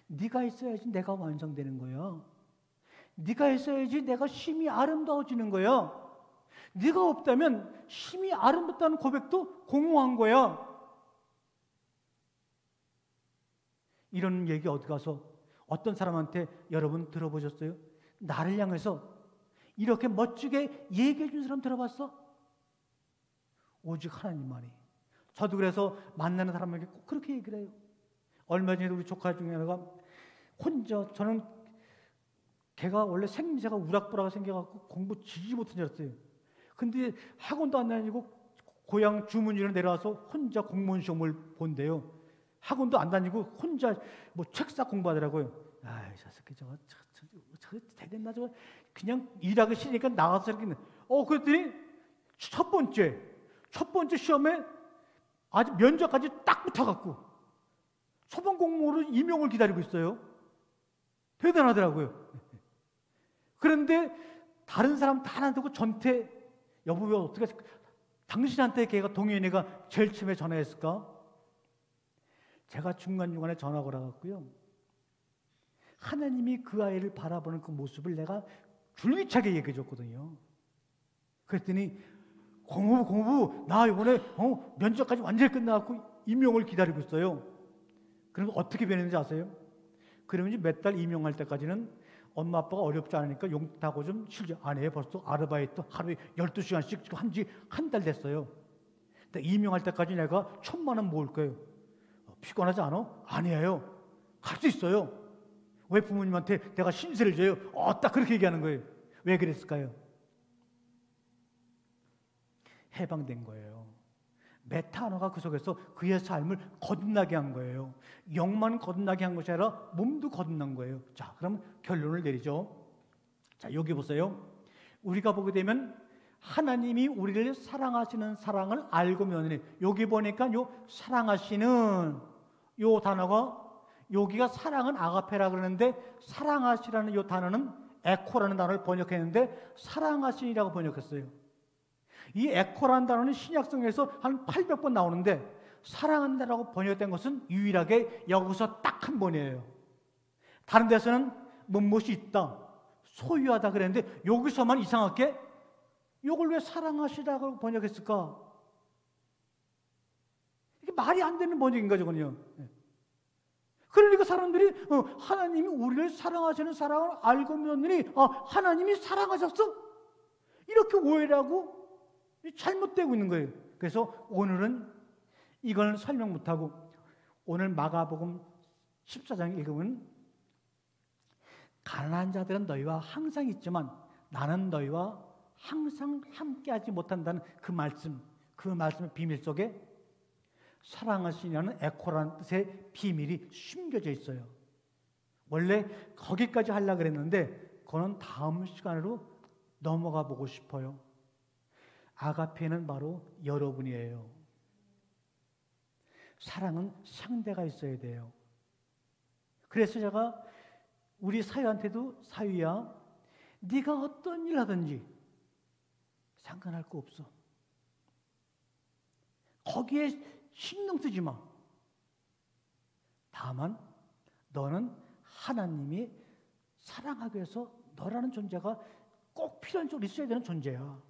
네가 있어야지 내가 완성되는 거야. 네가 있어야지 내가 심히 아름다워지는 거야. 네가 없다면 심히 아름답다는 고백도 공허한 거야. 이런 얘기 어디 가서 어떤 사람한테 여러분 들어보셨어요? 나를 향해서 이렇게 멋지게 얘기해 준 사람 들어봤어? 오직 하나님만이. 저도 그래서 만나는 사람에게 꼭 그렇게 얘기를 해요. 얼마 전에 우리 조카 중에 하나가 혼자, 저는 걔가 원래 생김새가 우락부락 생겨갖고 공부 지지 못한 줄 알았어요. 근데 학원도 안 다니고 고향 주문지로 내려와서 혼자 공무원 시험을 본대요. 학원도 안 다니고 혼자 뭐 책사 공부하더라고요. 아이, 저 새끼 저거 되겠나 저거. 그냥 일하기 싫으니까 나가서 이렇게. 그랬더니 첫 번째 시험에 아주 면접까지 딱 붙어갖고 소방 공무원으로 임용을 기다리고 있어요. 대단하더라고요. 그런데 다른 사람 다 안 되고 전태, 여보 왜 어떻게 당신한테 걔가 동현이가 제일 처음에 전화했을까? 제가 중간중간에 전화 걸어갖고요, 하나님이 그 아이를 바라보는 그 모습을 내가 줄기차게 얘기해 줬거든요. 그랬더니 공부 나 이번에 면접까지 완전히 끝나갖고 임용을 기다리고 있어요. 그럼 어떻게 변했는지 아세요? 그러면 이제 몇 달 임용할 때까지는 엄마 아빠가 어렵지 않으니까 용타고 좀 쉬지. 안 해요. 벌써 아르바이트 하루에 12시간씩 지금 한지 한 달 됐어요. 근데 임용할 때까지 내가 1,000만 원 모을 거예요. 피곤하지 않아? 아니에요. 갈 수 있어요. 왜 부모님한테 내가 신세를 져요? 딱 그렇게 얘기하는 거예요. 왜 그랬을까요? 해방된 거예요. 메타노가 그 속에서 그의 삶을 거듭나게 한 거예요. 영만 거듭나게 한 것이 아니라 몸도 거듭난 거예요. 자, 그럼 결론을 내리죠. 자, 여기 보세요. 우리가 보게 되면 하나님이 우리를 사랑하시는 사랑을 알고 면하니, 여기 보니까 요 사랑하시는 요 단어가, 여기가 사랑은 아가페라 그러는데 사랑하시라는 요 단어는 에코라는 단어를 번역했는데 사랑하시라고 번역했어요. 이 에코라는 단어는 신약성에서 한 800번 나오는데 사랑한다라고 번역된 것은 유일하게 여기서 딱 한 번이에요. 다른 데서는 무엇이 있다, 소유하다 그랬는데 여기서만 이상하게 이걸 왜 사랑하시라고 번역했을까? 이게 말이 안 되는 번역인 거죠, 그냥. 그러니까 사람들이 하나님이 우리를 사랑하시는 사랑을 알고 믿느니 하나님이 사랑하셨어? 이렇게 오해를 하고 잘못되고 있는 거예요. 그래서 오늘은 이걸 설명 못하고 오늘 마가복음 14장 읽으면 가난한 자들은 너희와 항상 있지만 나는 너희와 항상 함께하지 못한다는 그 말씀의 비밀 속에 사랑하시냐는 에코라는 뜻의 비밀이 숨겨져 있어요. 원래 거기까지 하려고 그랬는데 그거는 다음 시간으로 넘어가 보고 싶어요. 아가페는 바로 여러분이에요. 사랑은 상대가 있어야 돼요. 그래서 제가 우리 사위한테도 사위야, 네가 어떤 일 하든지 상관할 거 없어. 거기에 신경 쓰지 마. 다만 너는 하나님이 사랑하기 위해서 너라는 존재가 꼭 필연적으로 있어야 되는 존재야.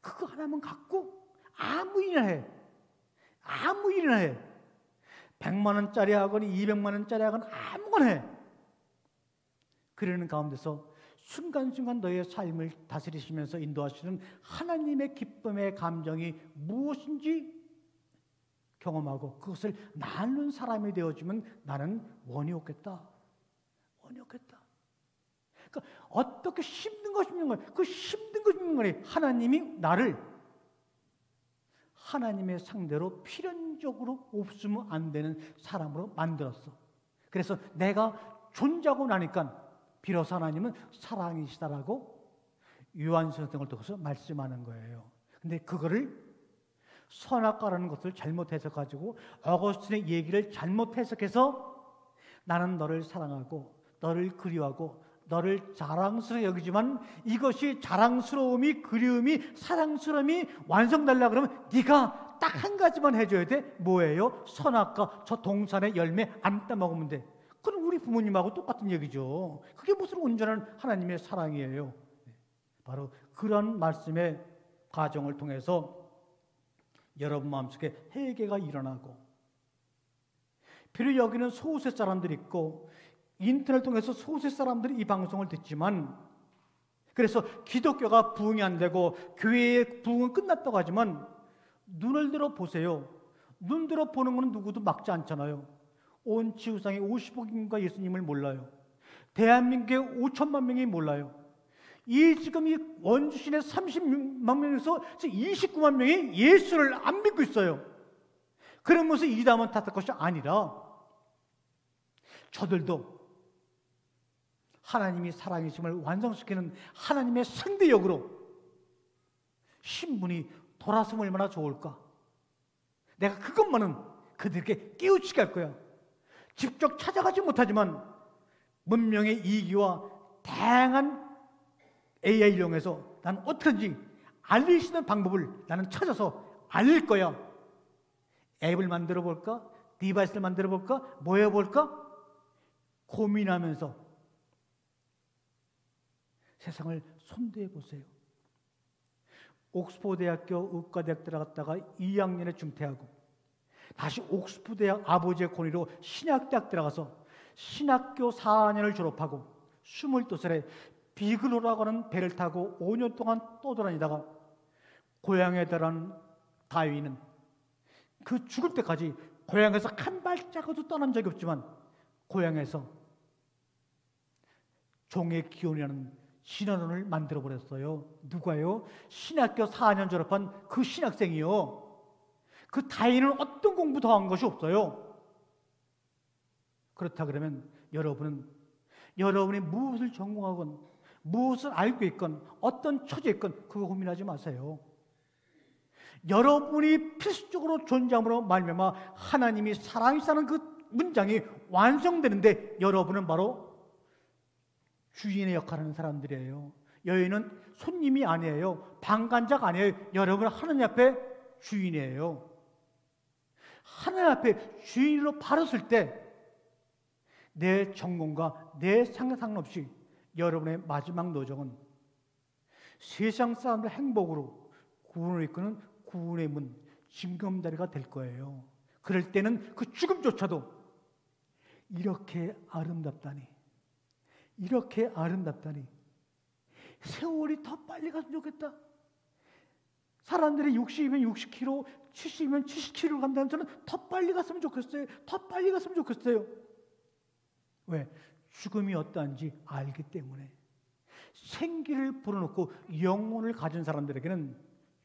그거 하나만 갖고 아무 일이나 해. 아무 일이나 해. 100만 원짜리 하건 200만 원짜리 하건 아무거나 해. 그러는 가운데서 순간순간 너의 삶을 다스리시면서 인도하시는 하나님의 기쁨의 감정이 무엇인지 경험하고 그것을 나누는 사람이 되어지면 나는 원이 없겠다. 원이 없겠다. 그러니까 어떻게 힘든 거 그 힘든 거 힘든 거니 하나님이 나를 하나님의 상대로 필연적으로 없으면 안 되는 사람으로 만들었어. 그래서 내가 존재하고 나니까 비로소 하나님은 사랑이시다라고 요한서 등을 통해서 말씀하는 거예요. 근데 그거를 선악과라는 것을 잘못 해석가지고 어거스틴의 얘기를 잘못 해석해서 나는 너를 사랑하고 너를 그리워하고 너를 자랑스러워 여기지만 이것이 자랑스러움이 그리움이 사랑스러움이 완성되려고 그러면 네가 딱 한 가지만 해줘야 돼. 뭐예요? 선악과 저 동산의 열매 안 따먹으면 돼. 그건 우리 부모님하고 똑같은 얘기죠. 그게 무슨 온전한 하나님의 사랑이에요. 바로 그런 말씀의 과정을 통해서 여러분 마음속에 회개가 일어나고, 비록 여기는 소수의 사람들이 있고 인터넷 통해서 소수의 사람들이 이 방송을 듣지만, 그래서 기독교가 부흥이 안 되고 교회의 부흥은 끝났다고 하지만 눈을 들어 보세요. 눈 들어 보는 것은 누구도 막지 않잖아요. 온 지구상에 50억인가 예수님을 몰라요. 대한민국에 5천만 명이 몰라요. 지금 이 원주시내 30만 명에서 29만 명이 예수를 안 믿고 있어요. 그런 것을 이담은 탓할 것이 아니라 저들도 하나님이 사랑이심을 완성시키는 하나님의 상대역으로 신분이 돌아서면 얼마나 좋을까. 내가 그것만은 그들에게 깨우치게 할 거야. 직접 찾아가지 못하지만 문명의 이기와 다양한 AI 이용해서 나는 어떻게든지 알릴 수 있는 방법을 나는 찾아서 알릴 거야. 앱을 만들어 볼까? 디바이스를 만들어 볼까? 뭐 해볼까? 고민하면서 세상을 손대해 보세요. 옥스퍼드 대학교 의과대학 들어갔다가 2학년에 중퇴하고 다시 옥스퍼드 대학 아버지의 권위로 신학대학 들어가서 신학교 4년을 졸업하고 22살에 비글로라고 하는 배를 타고 5년 동안 떠돌아다니다가 고향에 달한 다윈은 그 죽을 때까지 고향에서 한 발자국도 떠난 적이 없지만 고향에서 종의 기원이라는 신학원을 만들어 버렸어요. 누가요? 신학교 4년 졸업한 그 신학생이요. 그 다윈은 어떤 공부 더 한 것이 없어요. 그렇다 그러면 여러분이 무엇을 전공하건 무엇을 알고 있건 어떤 처지에 있건 그거 고민하지 마세요. 여러분이 필수적으로 존재함으로 말미암아 하나님이 사랑이라는 그 문장이 완성되는데 여러분은 바로 주인의 역할을 하는 사람들이에요. 여인은 손님이 아니에요. 방관자가 아니에요. 여러분은 하나님 앞에 주인이에요. 하나님 앞에 주인으로 바로 설 때 내 전공과 내 상관없이 여러분의 마지막 노정은 세상 사람들 행복으로 구원을 이끄는 구원의 문, 징검다리가 될 거예요. 그럴 때는 그 죽음조차도 이렇게 아름답다니, 이렇게 아름답다니, 세월이 더 빨리 갔으면 좋겠다. 사람들이 60이면 60km, 70이면 70km 간다는 저는 더 빨리 갔으면 좋겠어요. 더 빨리 갔으면 좋겠어요. 왜? 죽음이 어떠한지 알기 때문에. 생기를 불어넣고 영혼을 가진 사람들에게는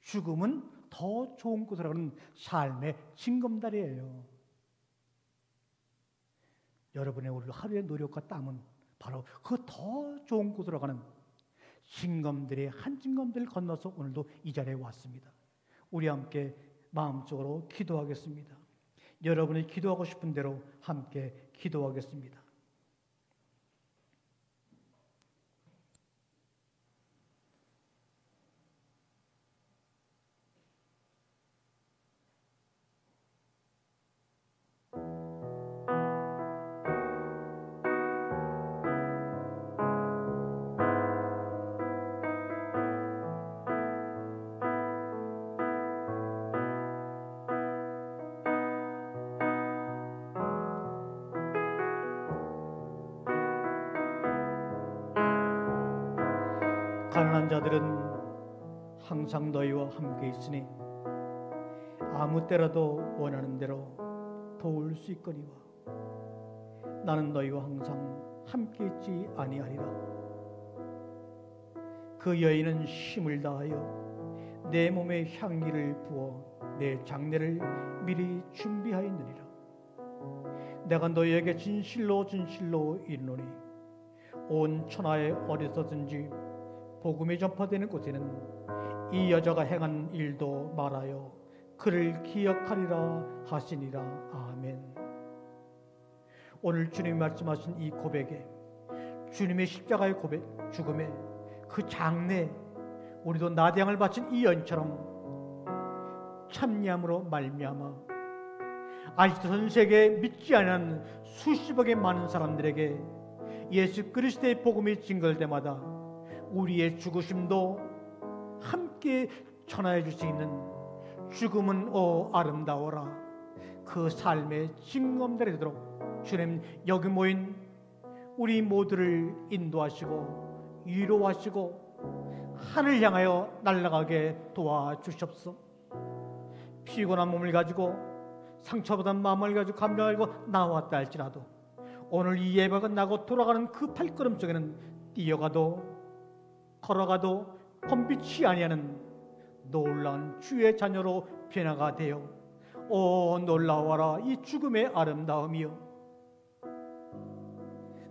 죽음은 더 좋은 곳으로 가는 삶의 징검다리예요. 여러분의 오늘 하루의 노력과 땀은 바로 그 더 좋은 곳으로 가는 징검들의 한 징검들을 건너서 오늘도 이 자리에 왔습니다. 우리 함께 마음속으로 기도하겠습니다. 여러분이 기도하고 싶은 대로 함께 기도하겠습니다. 가난한 자들은 항상 너희와 함께 있으니 아무 때라도 원하는 대로 도울 수 있거니와 나는 너희와 항상 함께 있지 아니하리라. 그 여인은 힘을 다하여 내 몸에 향기를 부어 내 장례를 미리 준비하였느니라. 내가 너희에게 진실로 진실로 이르노니 온 천하에 어디서든지 복음이 전파되는 곳에는 이 여자가 행한 일도 말하여 그를 기억하리라 하시니라. 아멘. 오늘 주님이 말씀하신 이 고백에, 주님의 십자가의 고백, 죽음의 그 장래, 우리도 나대양을 바친 이 여인처럼 참여함으로 말미암아 아직도 전 세계에 믿지 않는 수십억의 많은 사람들에게 예수 그리스도의 복음이 증거될 때마다 우리의 죽으심도 함께 전하여 줄 수 있는 죽음은 아름다워라, 그 삶의 징검다리 되도록 주님 여기 모인 우리 모두를 인도하시고 위로하시고 하늘 향하여 날아가게 도와주시옵소서. 피곤한 몸을 가지고 상처받은 마음을 가지고 감정하고 나왔다 할지라도 오늘 이 예배가 나고 돌아가는 그 발걸음 속에는 뛰어가도 걸어가도 험비치 아니하는 놀라운 주의 자녀로 변화가 되어 놀라워라 이 죽음의 아름다움이여.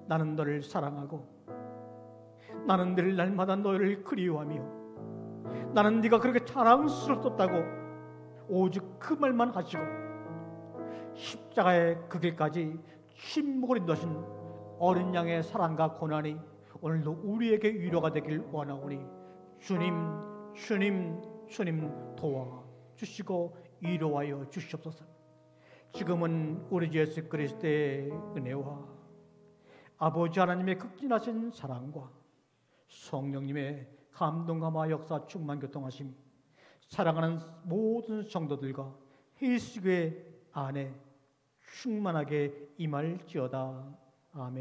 나는 너를 사랑하고 나는 늘 날마다 너를 그리워하며 나는 네가 그렇게 자랑스럽다고 오직 그 말만 하시고 십자가의 그 길까지 침묵을 인도하신 어린 양의 사랑과 고난이 오늘도 우리에게 위로가 되길 원하오니 주님 도와주시고 위로하여 주시옵소서. 지금은 우리 주 예수 그리스도의 은혜와 아버지 하나님의 극진하신 사랑과 성령님의 감동감화 역사 충만 교통하심, 사랑하는 모든 성도들과 헬스교회 안에 충만하게 임할지어다. 아멘.